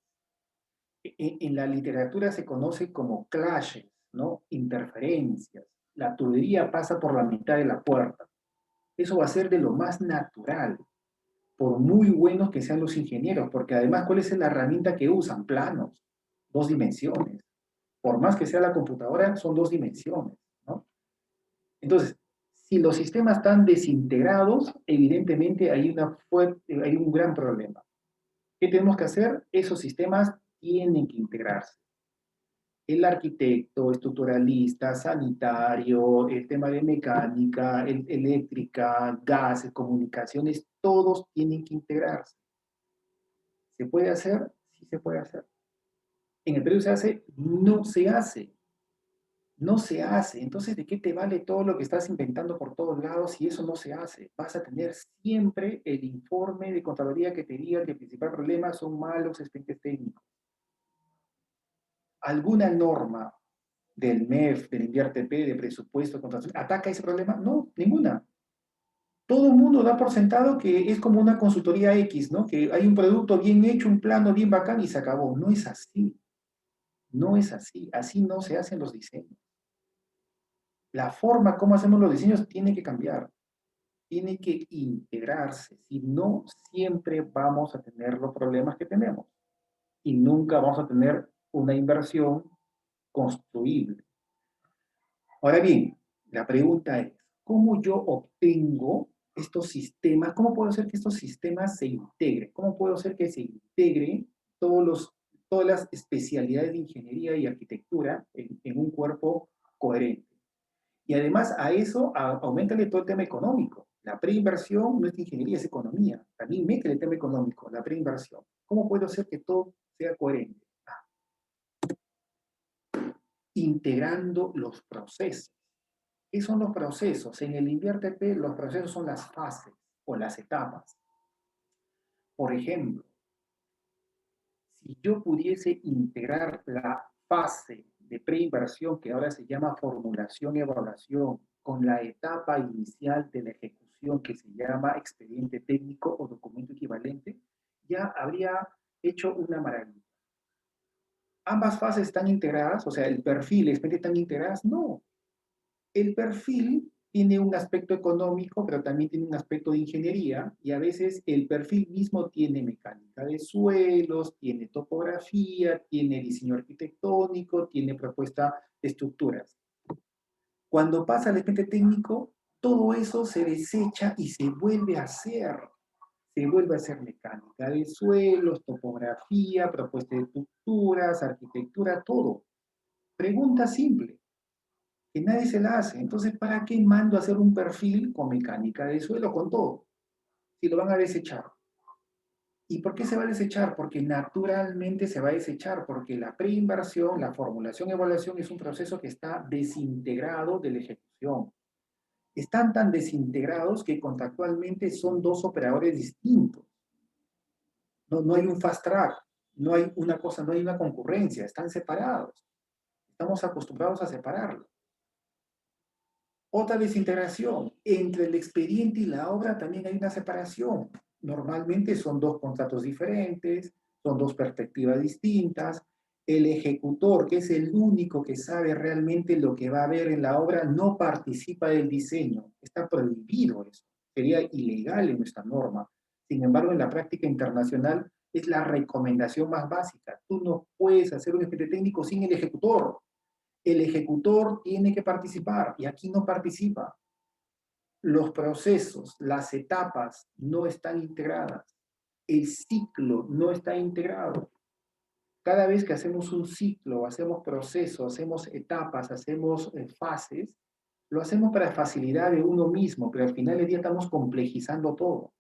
Speaker 1: En la literatura se conoce como clashes, ¿no? Interferencias. La tubería pasa por la mitad de la puerta. Eso va a ser de lo más natural, por muy buenos que sean los ingenieros, porque además, ¿cuál es la herramienta que usan? Planos, dos dimensiones. Por más que sea la computadora, son dos dimensiones, ¿no? Entonces, si los sistemas están desintegrados, evidentemente hay un gran problema. ¿Qué tenemos que hacer? Esos sistemas tienen que integrarse. El arquitecto, estructuralista, sanitario, el tema de mecánica, eléctrica, gas, comunicaciones, todos tienen que integrarse. ¿Se puede hacer? Sí se puede hacer. ¿En el Perú se hace? No se hace. No se hace. Entonces, ¿de qué te vale todo lo que estás inventando por todos lados si eso no se hace? Vas a tener siempre el informe de Contraloría que te diga que el principal problema son malos expedientes técnicos. ¿Alguna norma del MEF, del INVIERTE-P, de presupuesto, contratación, ataca ese problema? No, ninguna. Todo el mundo da por sentado que es como una consultoría X, ¿no? Que hay un producto bien hecho, un plano bien bacán y se acabó. No es así. No es así. Así no se hacen los diseños. La forma como hacemos los diseños tiene que cambiar. Tiene que integrarse. Si no, siempre vamos a tener los problemas que tenemos. Y nunca vamos a tener una inversión construible. Ahora bien, la pregunta es, ¿cómo yo obtengo estos sistemas? ¿Cómo puedo hacer que estos sistemas se integren? ¿Cómo puedo hacer que se integren todas las especialidades de ingeniería y arquitectura en un cuerpo coherente? Y además a eso aumentale todo el tema económico. La preinversión no es ingeniería, es economía. También mete el tema económico, la preinversión. ¿Cómo puedo hacer que todo sea coherente? Integrando los procesos. ¿Qué son los procesos? En el InviérteP los procesos son las fases o las etapas. Por ejemplo, si yo pudiese integrar la fase de preinversión, que ahora se llama formulación y evaluación, con la etapa inicial de la ejecución, que se llama expediente técnico o documento equivalente, ya habría hecho una maravilla. ¿Ambas fases están integradas? O sea, ¿el perfil y el expediente están integradas? No. El perfil tiene un aspecto económico, pero también tiene un aspecto de ingeniería, y a veces el perfil mismo tiene mecánica de suelos, tiene topografía, tiene diseño arquitectónico, tiene propuesta de estructuras. Cuando pasa al expediente técnico, todo eso se desecha y se vuelve a hacer. Se vuelve a hacer mecánica de suelos, topografía, propuesta de estructuras, arquitectura, todo. Pregunta simple que nadie se la hace. Entonces, ¿para qué mando a hacer un perfil con mecánica de suelo, con todo? Si lo van a desechar. ¿Y por qué se va a desechar? Porque naturalmente se va a desechar, porque la preinversión, la formulación y evaluación es un proceso que está desintegrado de la ejecución. Están tan desintegrados que contractualmente son dos operadores distintos. No hay un fast track, no hay una cosa, no hay una concurrencia, están separados. Estamos acostumbrados a separarlos. Otra desintegración. Entre el expediente y la obra también hay una separación. Normalmente son dos contratos diferentes, son dos perspectivas distintas. El ejecutor, que es el único que sabe realmente lo que va a haber en la obra, no participa del diseño. Está prohibido eso. Sería ilegal en nuestra norma. Sin embargo, en la práctica internacional es la recomendación más básica. Tú no puedes hacer un expediente técnico sin el ejecutor. El ejecutor tiene que participar y aquí no participa. Los procesos, las etapas no están integradas. El ciclo no está integrado. Cada vez que hacemos un ciclo, hacemos procesos, hacemos etapas, hacemos fases, lo hacemos para facilidad de uno mismo, pero al final del día estamos complejizando todo.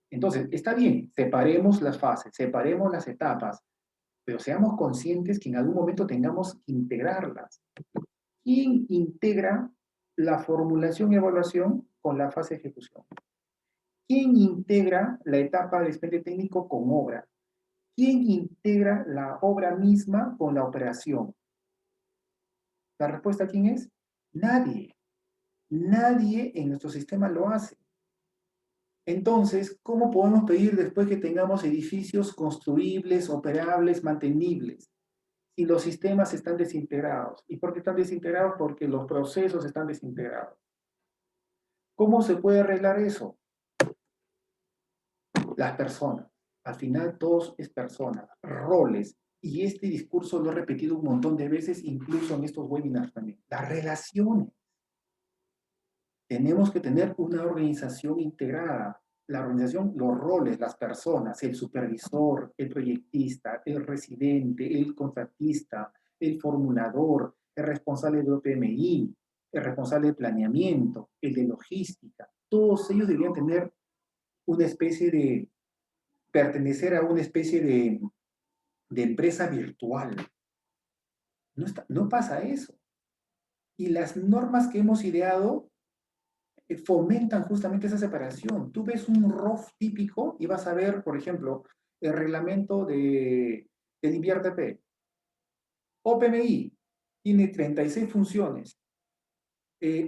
Speaker 1: Entonces, está bien, separemos las fases, separemos las etapas, pero seamos conscientes que en algún momento tengamos que integrarlas. ¿Quién integra la formulación y evaluación con la fase de ejecución? ¿Quién integra la etapa de expediente técnico con obra? ¿Quién integra la obra misma con la operación? ¿La respuesta quién es? Nadie. Nadie en nuestro sistema lo hace. Entonces, ¿cómo podemos pedir después que tengamos edificios construibles, operables, mantenibles? Si los sistemas están desintegrados. ¿Y por qué están desintegrados? Porque los procesos están desintegrados. ¿Cómo se puede arreglar eso? Las personas. Al final todos es personas, roles. Y este discurso lo he repetido un montón de veces, incluso en estos webinars también. Las relaciones. Tenemos que tener una organización integrada. La organización, los roles, las personas, el supervisor, el proyectista, el residente, el contratista, el formulador, el responsable de OPMI, el responsable de planeamiento, el de logística. Todos ellos deberían tener una especie de, pertenecer a una especie de empresa virtual. No pasa eso. Y las normas que hemos ideado fomentan justamente esa separación. Tú ves un ROF típico y vas a ver, por ejemplo, el reglamento del InviérteP. OPMI tiene 36 funciones.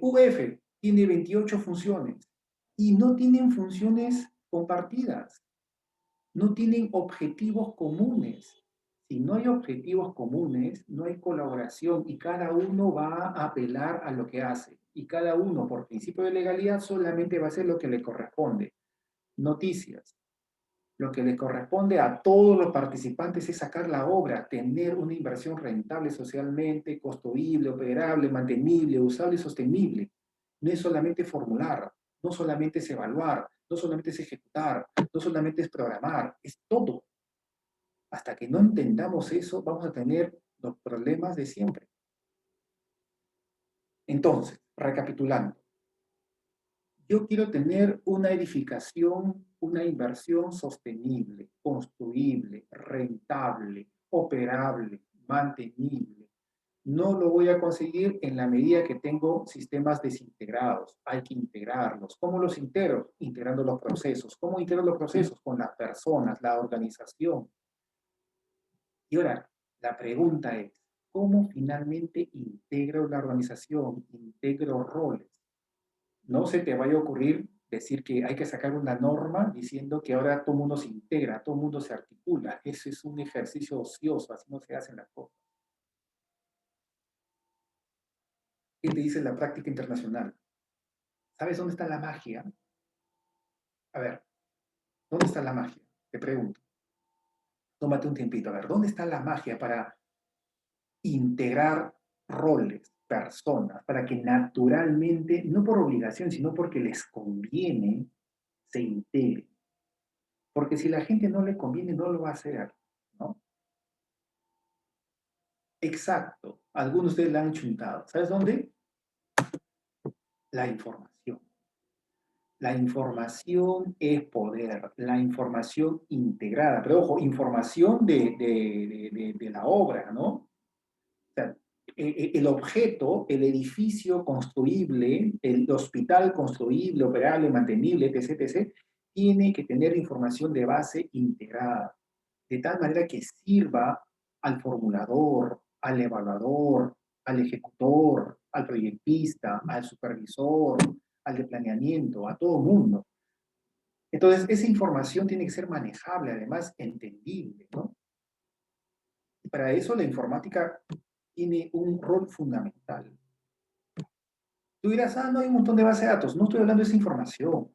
Speaker 1: UF tiene 28 funciones. Y no tienen funciones compartidas. No tienen objetivos comunes. Si no hay objetivos comunes, no hay colaboración y cada uno va a apelar a lo que hace. Y cada uno, por principio de legalidad, solamente va a hacer lo que le corresponde. Noticias. Lo que le corresponde a todos los participantes es sacar la obra, tener una inversión rentable socialmente, construible, operable, mantenible, usable y sostenible. No es solamente formular, no solamente es evaluar, no solamente es ejecutar, no solamente es programar, es todo. Hasta que no entendamos eso, vamos a tener los problemas de siempre. Entonces, Recapitulando, yo quiero tener una edificación, una inversión sostenible, construible, rentable, operable, mantenible. No lo voy a conseguir en la medida que tengo sistemas desintegrados. Hay que integrarlos. ¿Cómo los integro? Integrando los procesos. ¿Cómo integro los procesos? Con las personas, la organización. Y ahora, la pregunta es, ¿cómo finalmente integro la organización? Integro roles. No se te vaya a ocurrir decir que hay que sacar una norma diciendo que ahora todo el mundo se integra, todo el mundo se articula. Eso es un ejercicio ocioso, así no se hacen las cosas. ¿Qué te dice la práctica internacional? ¿Sabes dónde está la magia? A ver, ¿dónde está la magia? Te pregunto. Tómate un tiempito. A ver, ¿dónde está la magia para integrar roles, personas, para que naturalmente, no por obligación, sino porque les conviene, se integren? Porque si la gente no le conviene, no lo va a hacer, ¿no? Exacto. Algunos de ustedes la han chuntado. ¿Sabes dónde? La información. La información es poder, la información integrada, pero ojo, información de la obra, ¿no? O sea, el objeto, el edificio construible, el hospital construible, operable, mantenible, etc., etc., tiene que tener información de base integrada, de tal manera que sirva al formulador, al evaluador, al ejecutor, al proyectista, al supervisor, al de planeamiento, a todo mundo. Entonces, esa información tiene que ser manejable, además entendible, ¿no? Y para eso la informática tiene un rol fundamental. Tú dirás, no hay un montón de bases de datos. No estoy hablando de esa información.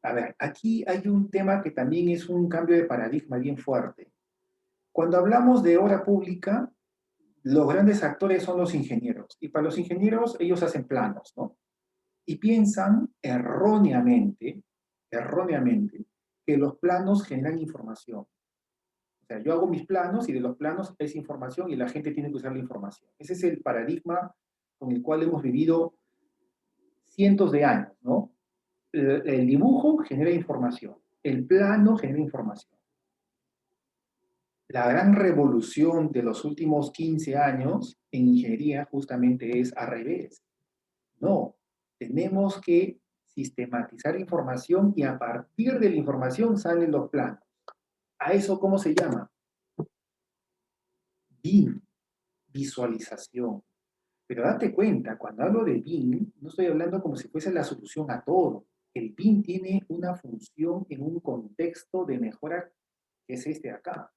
Speaker 1: A ver, aquí hay un tema que también es un cambio de paradigma bien fuerte. Cuando hablamos de obra pública, los grandes actores son los ingenieros. Y para los ingenieros, ellos hacen planos, ¿no? Y piensan erróneamente, que los planos generan información. O sea, yo hago mis planos y de los planos es información y la gente tiene que usar la información. Ese es el paradigma con el cual hemos vivido cientos de años, ¿no? El dibujo genera información, el plano genera información. La gran revolución de los últimos 15 años en ingeniería justamente es al revés. No, tenemos que sistematizar información y a partir de la información salen los planos. ¿A eso cómo se llama? BIM, visualización. Pero date cuenta, cuando hablo de BIM, no estoy hablando como si fuese la solución a todo. El BIM tiene una función en un contexto de mejora que es este de acá.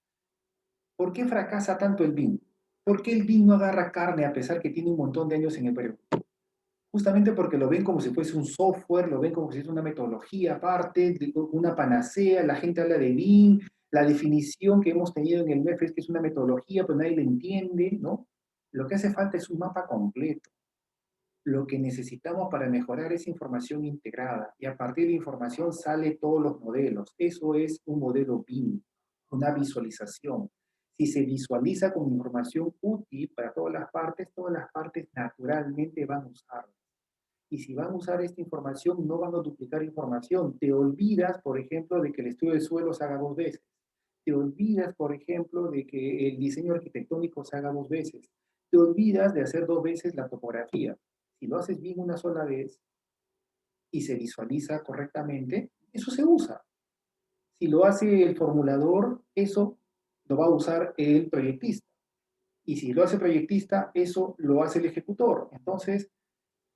Speaker 1: ¿Por qué fracasa tanto el BIM? ¿Por qué el BIM no agarra carne a pesar que tiene un montón de años en el Perú? Justamente porque lo ven como si fuese un software, lo ven como si fuese una metodología aparte, una panacea, la gente habla de BIM, la definición que hemos tenido en el MEF es que es una metodología, pero nadie la entiende, ¿no? Lo que hace falta es un mapa completo. Lo que necesitamos para mejorar es información integrada, y a partir de información sale todos los modelos. Eso es un modelo BIM, una visualización. Si se visualiza con información útil para todas las partes naturalmente van a usarla. Y si van a usar esta información, no van a duplicar información. Te olvidas, por ejemplo, de que el estudio de suelo se haga 2 veces. Te olvidas, por ejemplo, de que el diseño arquitectónico se haga 2 veces. Te olvidas de hacer 2 veces la topografía. Si lo haces bien una sola vez y se visualiza correctamente, eso se usa. Si lo hace el formulador, eso lo va a usar el proyectista. Y si lo hace el proyectista, eso lo hace el ejecutor. Entonces,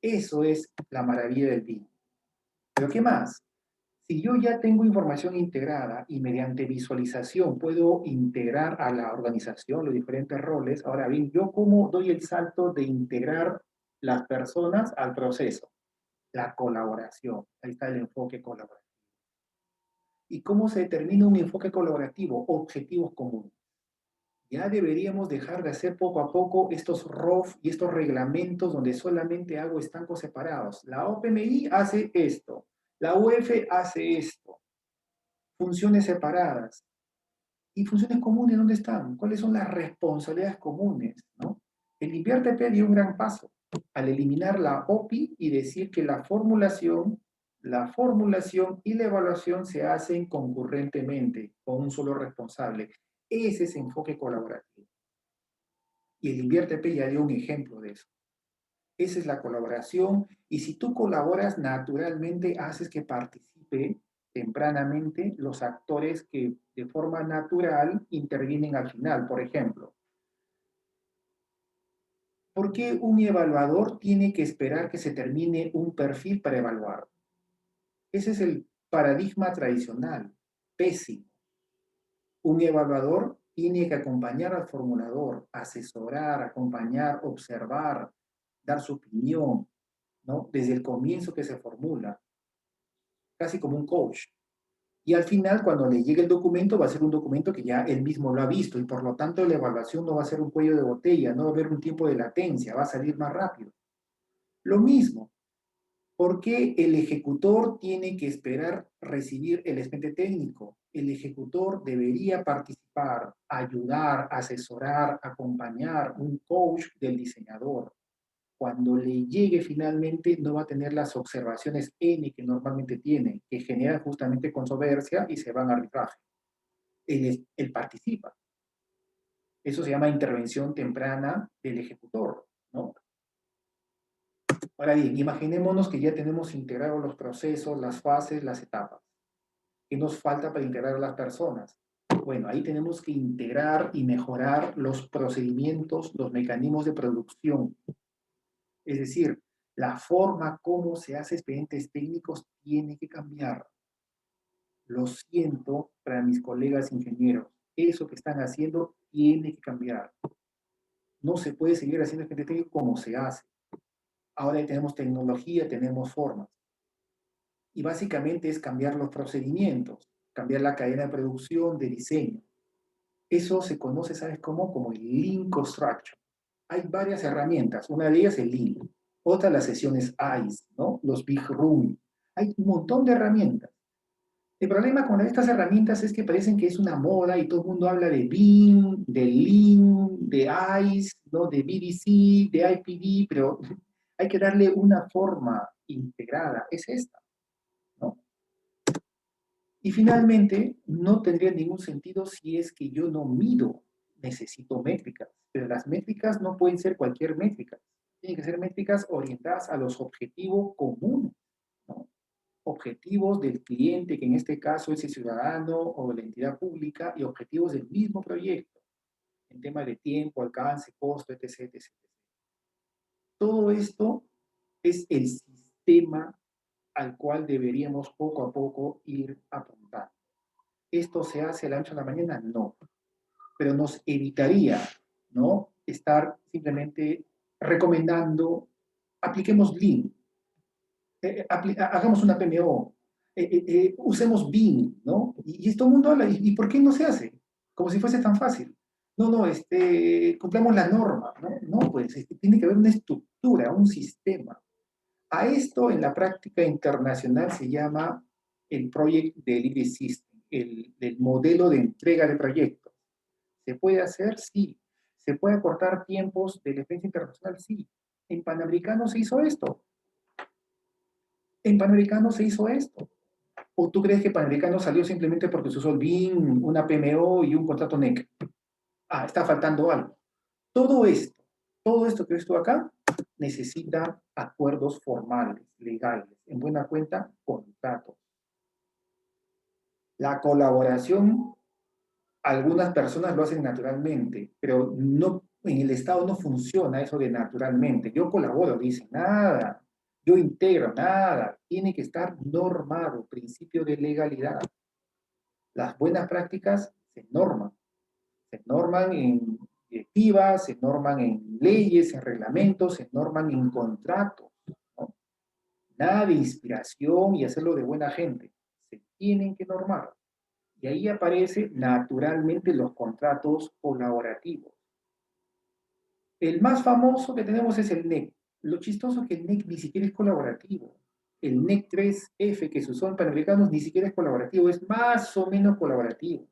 Speaker 1: eso es la maravilla del BIM. Pero ¿qué más? Si yo ya tengo información integrada y mediante visualización puedo integrar a la organización los diferentes roles, ahora bien, ¿yo cómo doy el salto de integrar las personas al proceso? La colaboración. Ahí está el enfoque colaborativo. ¿Y cómo se determina un enfoque colaborativo? Objetivos comunes. Ya deberíamos dejar de hacer poco a poco estos ROF y estos reglamentos donde solamente hago estancos separados. La OPMI hace esto, la UF hace esto, funciones separadas. ¿Y funciones comunes dónde están? ¿Cuáles son las responsabilidades comunes? ¿No? El INVIERTP dio un gran paso. al eliminar la OPI y decir que la formulación y la evaluación se hacen concurrentemente con un solo responsable. Ese es enfoque colaborativo. Y el InviérteP ya dio un ejemplo de eso. Esa es la colaboración. Y si tú colaboras, naturalmente haces que participe tempranamente los actores que de forma natural intervienen al final. Por ejemplo, ¿por qué un evaluador tiene que esperar que se termine un perfil para evaluar? Ese es el paradigma tradicional, pésimo. Un evaluador tiene que acompañar al formulador, asesorar, acompañar, observar, dar su opinión, ¿no? Desde el comienzo que se formula, casi como un coach. Y al final, cuando le llegue el documento, va a ser un documento que ya él mismo lo ha visto y por lo tanto la evaluación no va a ser un cuello de botella, no va a haber un tiempo de latencia, va a salir más rápido. Lo mismo, ¿por qué el ejecutor tiene que esperar recibir el expediente técnico? El ejecutor debería participar, ayudar, asesorar, acompañar, un coach del diseñador. Cuando le llegue finalmente no va a tener las observaciones N que normalmente tiene, que generan justamente controversia y se van a arbitraje. Él participa. Eso se llama intervención temprana del ejecutor, ¿no? Ahora bien, imaginémonos que ya tenemos integrados los procesos, las fases, las etapas. ¿Qué nos falta para integrar a las personas? Bueno, ahí tenemos que integrar y mejorar los procedimientos, los mecanismos de producción. Es decir, la forma como se hace expedientes técnicos tiene que cambiar. Lo siento para mis colegas ingenieros. Eso que están haciendo tiene que cambiar. No se puede seguir haciendo expediente técnico como se hace. Ahora ya tenemos tecnología, tenemos formas. Y básicamente es cambiar los procedimientos, cambiar la cadena de producción, de diseño. Eso se conoce, ¿sabes cómo? Como el Lean Construction. Hay varias herramientas. Una de ellas es el Lean. Otra, las sesiones ICE, ¿no? Los Big Room. Hay un montón de herramientas. El problema con estas herramientas es que parecen que es una moda y todo el mundo habla de BIM, de Lean, de ICE, ¿no? De BDC, de IPD, pero hay que darle una forma integrada. Es esta, ¿no? Y finalmente, no tendría ningún sentido si es que yo no mido. Necesito métricas, pero las métricas no pueden ser cualquier métrica. Tienen que ser métricas orientadas a los objetivos comunes, ¿no? Objetivos del cliente, que en este caso es el ciudadano o la entidad pública, y objetivos del mismo proyecto, en tema de tiempo, alcance, costo, etc., etc. Todo esto es el sistema al cual deberíamos poco a poco ir apuntando. ¿Esto se hace a la noche a la mañana? No. Pero nos evitaría, ¿no? Estar simplemente recomendando, apliquemos Lean, hagamos una PMO, usemos BIM, ¿no? Y todo el mundo habla, ¿y por qué no se hace? Como si fuese tan fácil. No, no, cumplamos la norma, ¿no? No, pues tiene que haber una estructura, un sistema. A esto en la práctica internacional se llama el Project Delivery System, el modelo de entrega de proyectos. ¿Se puede hacer? Sí. ¿Se puede acortar tiempos de defensa internacional? Sí. En Panamericano se hizo esto. En Panamericano se hizo esto. ¿O tú crees que Panamericano salió simplemente porque se usó el BIM, una PMO y un contrato NEC? Ah, está faltando algo. Todo esto que ves tú acá, necesita acuerdos formales, legales, en buena cuenta, contratos. La colaboración, algunas personas lo hacen naturalmente, pero no, en el Estado no funciona eso de naturalmente. Yo colaboro, dice, nada. Yo integro, nada. Tiene que estar normado, principio de legalidad. Las buenas prácticas se norman en directivas, se norman en leyes, en reglamentos, se norman en contratos, ¿no? Nada de inspiración y hacerlo de buena gente. Se tienen que normar. Y ahí aparecen naturalmente los contratos colaborativos. El más famoso que tenemos es el NEC. Lo chistoso es que el NEC ni siquiera es colaborativo. El NEC 3F que se usó en Panamericanos ni siquiera es colaborativo, es más o menos colaborativo.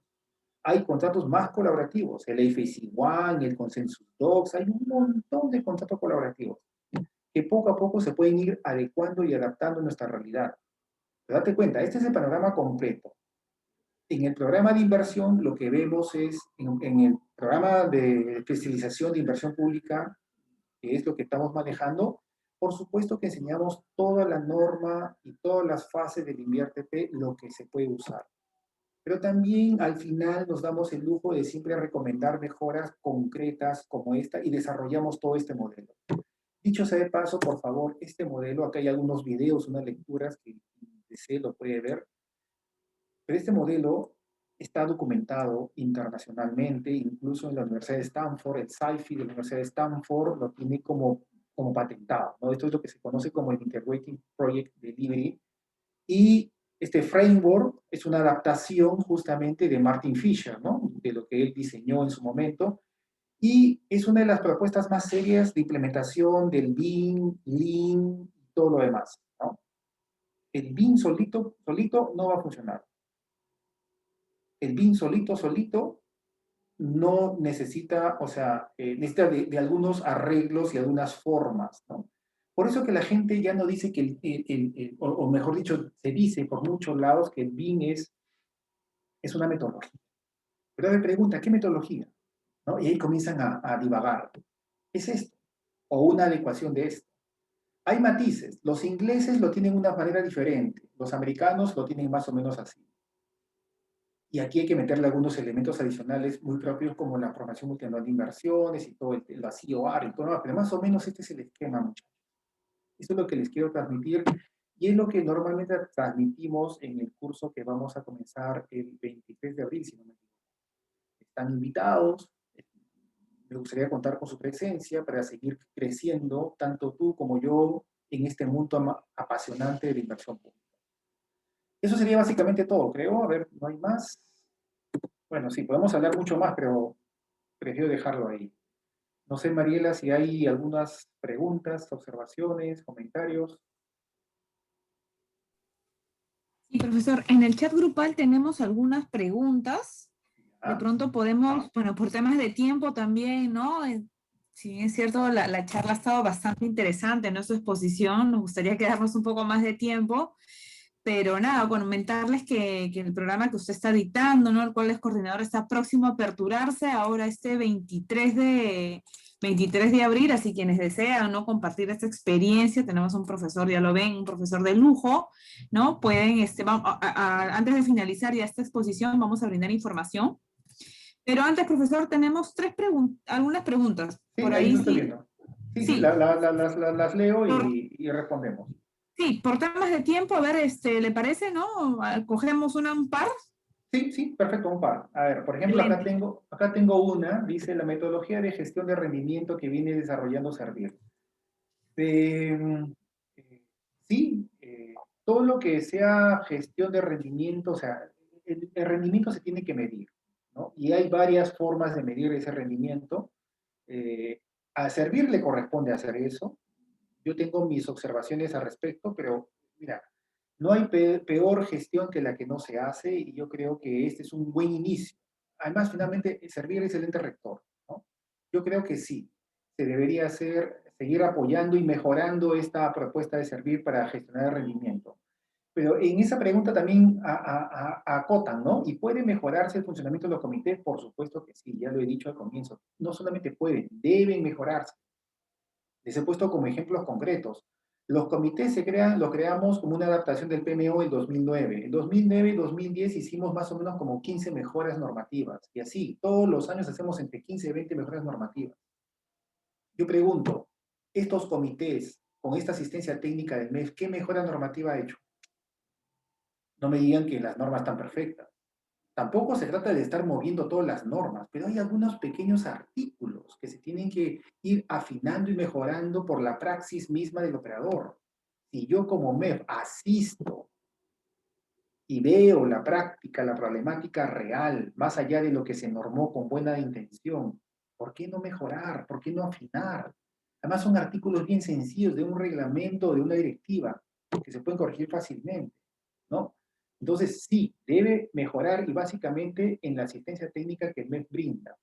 Speaker 1: Hay contratos más colaborativos, el FAC1, el Consensus Docs, hay un montón de contratos colaborativos. que poco a poco se pueden ir adecuando y adaptando a nuestra realidad. Pero date cuenta, este es el panorama completo. En el programa de inversión, lo que vemos es, en el programa de especialización de inversión pública, que es lo que estamos manejando, por supuesto que enseñamos toda la norma y todas las fases del InviérteP, lo que se puede usar. Pero también al final nos damos el lujo de siempre recomendar mejoras concretas como esta y desarrollamos todo este modelo. Dicho sea de paso, por favor, este modelo, acá hay algunos videos, unas lecturas que desee lo puede ver, pero este modelo está documentado internacionalmente, incluso en la Universidad de Stanford, el SciFi de la Universidad de Stanford lo tiene como patentado, ¿no? Esto es lo que se conoce como el Integrating Project Delivery, y este framework es una adaptación justamente de Martin Fisher, ¿no? De lo que él diseñó en su momento, y es una de las propuestas más serias de implementación del BIM, Lean y todo lo demás, ¿no? El BIM solito no va a funcionar. El BIM solito no necesita, o sea, necesita de algunos arreglos y algunas formas, ¿no? Por eso que la gente ya no dice que, o mejor dicho, se dice por muchos lados que el BIM es una metodología. Pero me pregunta, ¿qué metodología? ¿No? Y ahí comienzan a divagar. ¿Es esto? ¿O una adecuación de esto? Hay matices. Los ingleses lo tienen de una manera diferente. Los americanos lo tienen más o menos así. Y aquí hay que meterle algunos elementos adicionales muy propios como la programación multianual de inversiones y todo la COR y todo, pero más o menos este es el esquema, muchachos. Esto es lo que les quiero transmitir y es lo que normalmente transmitimos en el curso que vamos a comenzar el 23 de abril, si no me equivoco. Están invitados, me gustaría contar con su presencia para seguir creciendo, tanto tú como yo, en este mundo apasionante de la inversión pública. Eso sería básicamente todo, creo. A ver, ¿no hay más? Bueno, sí, podemos hablar mucho más, pero prefiero dejarlo ahí. No sé, Mariela, si hay algunas preguntas, observaciones, comentarios.
Speaker 2: Sí, profesor, en el chat grupal tenemos algunas preguntas. De
Speaker 1: ¿Ah?
Speaker 2: pronto podemos, bueno, por temas de tiempo también, ¿no? Si bien es cierto, la charla ha estado bastante interesante, ¿no? Su exposición, nos gustaría quedarnos un poco más de tiempo, pero nada, comentarles que el programa que usted está dictando, ¿no? El cual es coordinador, está próximo a aperturarse ahora este 23 de abril, así quienes desean, ¿no? Compartir esta experiencia, tenemos un profesor, ya lo ven, un profesor de lujo, ¿no? Pueden, antes de finalizar ya esta exposición, vamos a brindar información. Pero antes, profesor, tenemos algunas preguntas.
Speaker 1: Sí,
Speaker 2: Por
Speaker 1: ahí
Speaker 2: ahí
Speaker 1: lo estoy
Speaker 2: sí.
Speaker 1: viendo. Sí, sí,
Speaker 2: Sí,
Speaker 1: las leo
Speaker 2: por,
Speaker 1: y respondemos.
Speaker 2: sí, por temas de tiempo, a ver, ¿le parece, no? Cogemos un par.
Speaker 1: Sí, sí, perfecto, un par. A ver, por ejemplo,
Speaker 2: Excelente.
Speaker 1: acá tengo una, dice la metodología de gestión de rendimiento que viene desarrollando Servir. Eh, sí, todo lo que sea gestión de rendimiento, o sea, el rendimiento se tiene que medir, ¿no? Y hay varias formas de medir ese rendimiento. Eh, a Servir le corresponde hacer eso. Yo tengo mis observaciones al respecto, pero mira, no hay peor gestión que la que no se hace y yo creo que este es un buen inicio. Además, finalmente, Servir es el ente rector, ¿no? Yo creo que sí, se debería hacer, seguir apoyando y mejorando esta propuesta de Servir para gestionar el rendimiento. Pero en esa pregunta también acotan, ¿no? ¿Y puede mejorarse el funcionamiento de los comités? Por supuesto que sí, ya lo he dicho al comienzo. No solamente pueden, deben mejorarse. Les he puesto como ejemplos concretos. Los comités los creamos como una adaptación del PMO en 2009. En 2009 y 2010 hicimos más o menos como 15 mejoras normativas. Y así, todos los años hacemos entre 15 y 20 mejoras normativas. Yo pregunto, estos comités, con esta asistencia técnica del MEF, ¿qué mejora normativa ha hecho? No me digan que las normas están perfectas. Tampoco se trata de estar moviendo todas las normas, pero hay algunos pequeños artículos que se tienen que ir afinando y mejorando por la praxis misma del operador. Si yo como MEF asisto y veo la práctica, la problemática real, más allá de lo que se normó con buena intención, ¿por qué no mejorar? ¿Por qué no afinar? Además son artículos bien sencillos de un reglamento, de una directiva, que se pueden corregir fácilmente, ¿no? Entonces, sí, debe mejorar y básicamente en la asistencia técnica que el MEF brinda,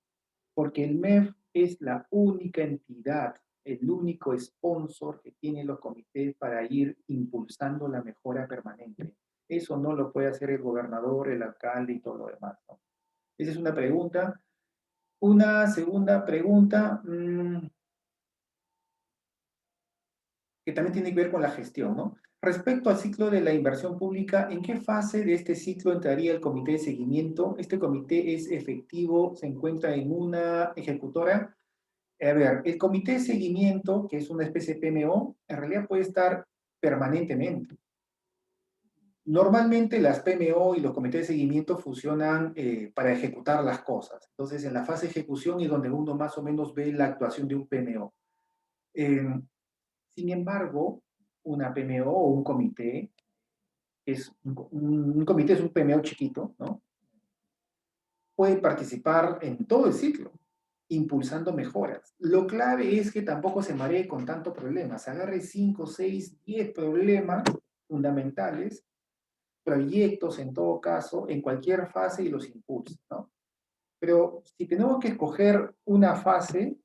Speaker 1: porque el MEF es la única entidad el único sponsor que tienen los comités para ir impulsando la mejora permanente. Eso no lo puede hacer el gobernador, el alcalde y todo lo demás, ¿no? Esa es una pregunta. Una segunda pregunta, que también tiene que ver con la gestión, ¿no? Respecto al ciclo de la inversión pública, ¿en qué fase de este ciclo entraría el comité de seguimiento? ¿Este comité es efectivo? ¿Se encuentra en una ejecutora? A ver, el comité de seguimiento, que es una especie de PMO, en realidad puede estar permanentemente. Normalmente las PMO y los comités de seguimiento funcionan para ejecutar las cosas. Entonces, en la fase de ejecución es donde uno más o menos ve la actuación de un PMO. Sin embargo, una PMO o un comité, un comité es un PMO chiquito, ¿no? Puede participar en todo el ciclo, impulsando mejoras. Lo clave es que tampoco se maree con tantos problemas. Agarre 5, 6, 10 problemas fundamentales, proyectos en todo caso, en cualquier fase y los impulse, ¿no? Pero si tenemos que escoger una fase,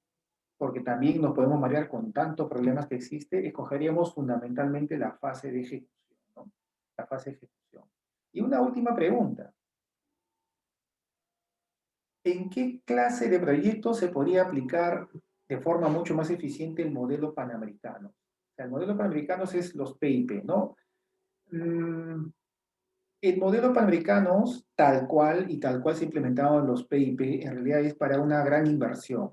Speaker 1: porque también nos podemos marear con tantos problemas que existe, escogeríamos fundamentalmente la fase de ejecución, ¿no? La fase de ejecución. Y una última pregunta. ¿En qué clase de proyectos se podría aplicar de forma mucho más eficiente el modelo panamericano? O sea, el modelo panamericano es los PIP, ¿no? El modelo panamericano, tal cual y tal cual se implementaban los PIP, en realidad es para una gran inversión.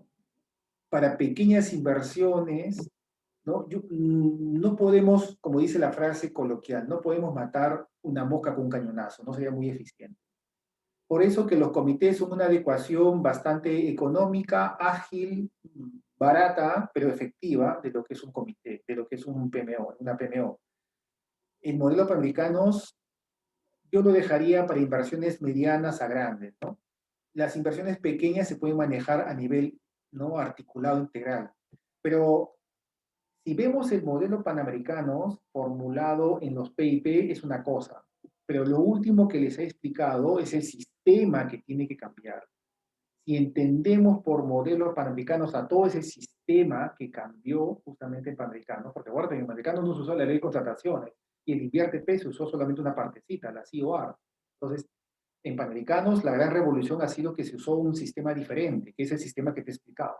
Speaker 1: Para pequeñas inversiones, ¿no? No podemos, como dice la frase coloquial, no podemos matar una mosca con un cañonazo, no sería muy eficiente. Por eso que los comités son una adecuación bastante económica, ágil, barata, pero efectiva de lo que es un comité, de lo que es un PMO, una PMO. El modelo Panamericanos yo lo dejaría para inversiones medianas a grandes, ¿no? Las inversiones pequeñas se pueden manejar a nivel, ¿no?, articulado integral. Pero si vemos el modelo Panamericanos formulado en los PIP es una cosa, pero lo último que les he explicado es el sistema que tiene que cambiar. Si entendemos por modelos panamericanos a todo ese sistema que cambió justamente en Panamericanos, porque ahora en Panamericanos no se usó la ley de contrataciones y el Invierte P se usó solamente una partecita, la COR. Entonces, en Panamericanos la gran revolución ha sido que se usó un sistema diferente, que es el sistema que te he explicado.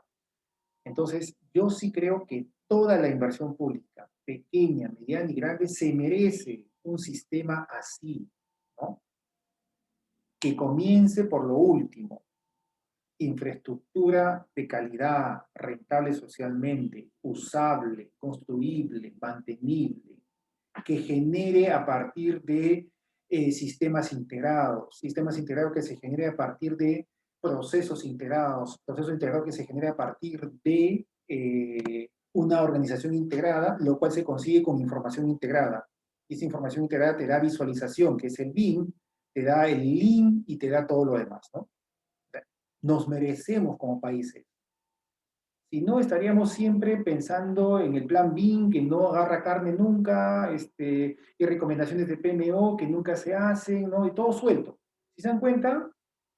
Speaker 1: Entonces, yo sí creo que toda la inversión pública, pequeña, mediana y grande, se merece un sistema así, ¿no? Que comience por lo último, infraestructura de calidad, rentable socialmente, usable, construible, mantenible, que genere a partir de sistemas integrados que se genere a partir de procesos integrados que se genere a partir de una organización integrada, lo cual se consigue con información integrada. Y esa información integrada te da visualización, que es el BIM, te da el link y te da todo lo demás, ¿no? Nos merecemos como países. Si no, estaríamos siempre pensando en el plan BIM, que no agarra carne nunca, y recomendaciones de PMO que nunca se hacen, ¿no? Y todo suelto. Si se dan cuenta,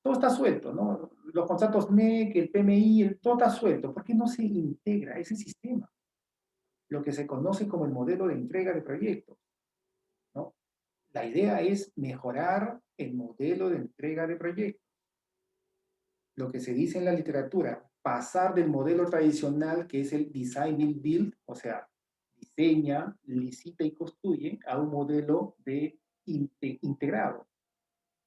Speaker 1: todo está suelto, ¿no? Los contratos NEC, el PMI, todo está suelto. ¿Por qué no se integra ese sistema? Lo que se conoce como el modelo de entrega de proyectos, ¿no? La idea es mejorar el modelo de entrega de proyectos. Lo que se dice en la literatura, pasar del modelo tradicional que es el design build build, o sea, diseña, licita y construye, a un modelo de integrado,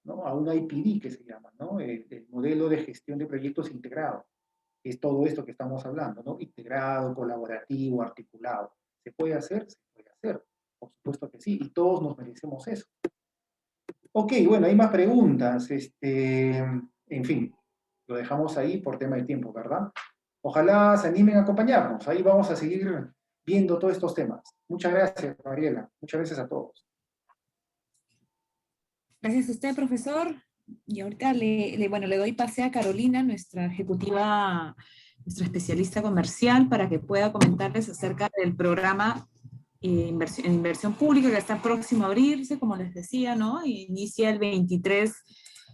Speaker 1: ¿no? A un IPD que se llama, ¿no? El modelo de gestión de proyectos integrado, que es todo esto que estamos hablando, ¿no? Integrado, colaborativo, articulado. ¿Se puede hacer? Se puede hacer. Por supuesto que sí, y todos nos merecemos eso. Ok, bueno, hay más preguntas. En fin, lo dejamos ahí por tema de tiempo, ¿verdad? Ojalá se animen a acompañarnos. Ahí vamos a seguir viendo todos estos temas. Muchas gracias, Mariela. Muchas gracias a todos.
Speaker 2: Gracias a usted, profesor. Y ahorita bueno, le doy pase a Carolina, nuestra ejecutiva, nuestra especialista comercial, para que pueda comentarles acerca del programa en inversión pública que está próximo a abrirse, como les decía, ¿no? Inicia el 23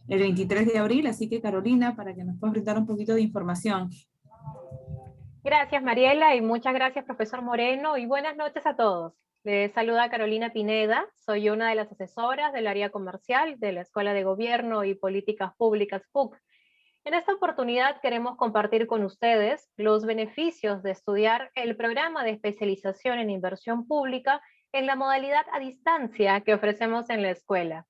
Speaker 2: de abril, así que Carolina, para que nos puedas brindar un poquito de información.
Speaker 3: Gracias, Mariela, y muchas gracias, profesor Moreno, y buenas noches a todos. Les saluda Carolina Pineda, soy una de las asesoras del área comercial de la Escuela de Gobierno y Políticas Públicas PUC. En esta oportunidad queremos compartir con ustedes los beneficios de estudiar el programa de especialización en inversión pública en la modalidad a distancia que ofrecemos en la escuela.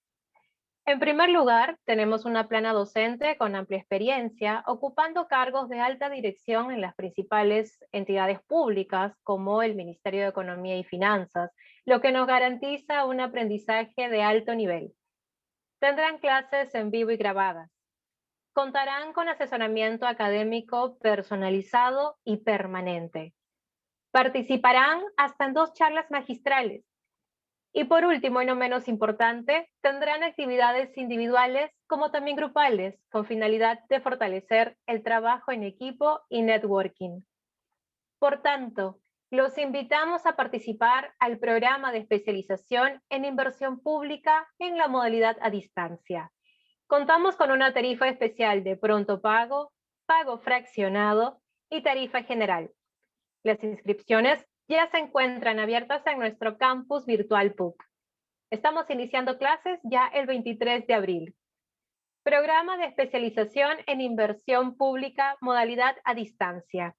Speaker 3: En primer lugar, tenemos una plana docente con amplia experiencia, ocupando cargos de alta dirección en las principales entidades públicas, como el Ministerio de Economía y Finanzas, lo que nos garantiza un aprendizaje de alto nivel. Tendrán clases en vivo y grabadas. Contarán con asesoramiento académico personalizado y permanente. Participarán hasta en 2 charlas magistrales. Y por último, y no menos importante, tendrán actividades individuales como también grupales, con finalidad de fortalecer el trabajo en equipo y networking. Por tanto, los invitamos a participar al programa de especialización en inversión pública en la modalidad a distancia. Contamos con una tarifa especial de pronto pago, pago fraccionado y tarifa general. Las inscripciones ya se encuentran abiertas en nuestro campus virtual PUC. Estamos iniciando clases ya el 23 de abril. Programa de especialización en inversión pública, modalidad a distancia.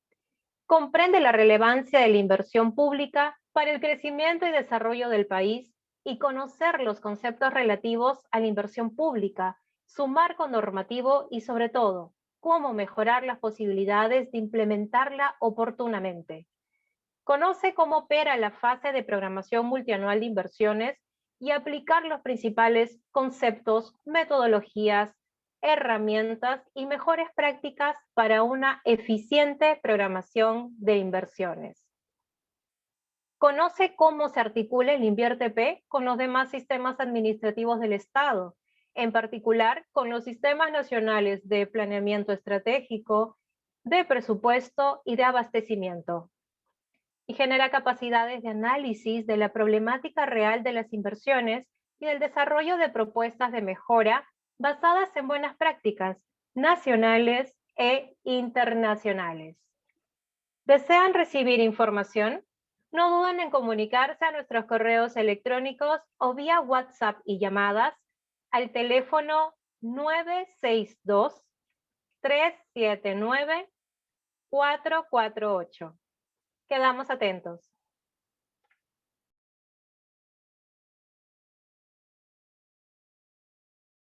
Speaker 3: Comprende la relevancia de la inversión pública para el crecimiento y desarrollo del país y conocer los conceptos relativos a la inversión pública, su marco normativo y sobre todo, cómo mejorar las posibilidades de implementarla oportunamente. Conoce cómo opera la fase de programación multianual de inversiones y aplicar los principales conceptos, metodologías, herramientas y mejores prácticas para una eficiente programación de inversiones. Conoce cómo se articula el InviérteP con los demás sistemas administrativos del Estado, en particular con los sistemas nacionales de planeamiento estratégico, de presupuesto y de abastecimiento. Y genera capacidades de análisis de la problemática real de las inversiones y del desarrollo de propuestas de mejora basadas en buenas prácticas nacionales e internacionales. ¿Desean recibir información? No duden en comunicarse a nuestros correos electrónicos o vía WhatsApp y llamadas al teléfono 962-379-448. Quedamos atentos.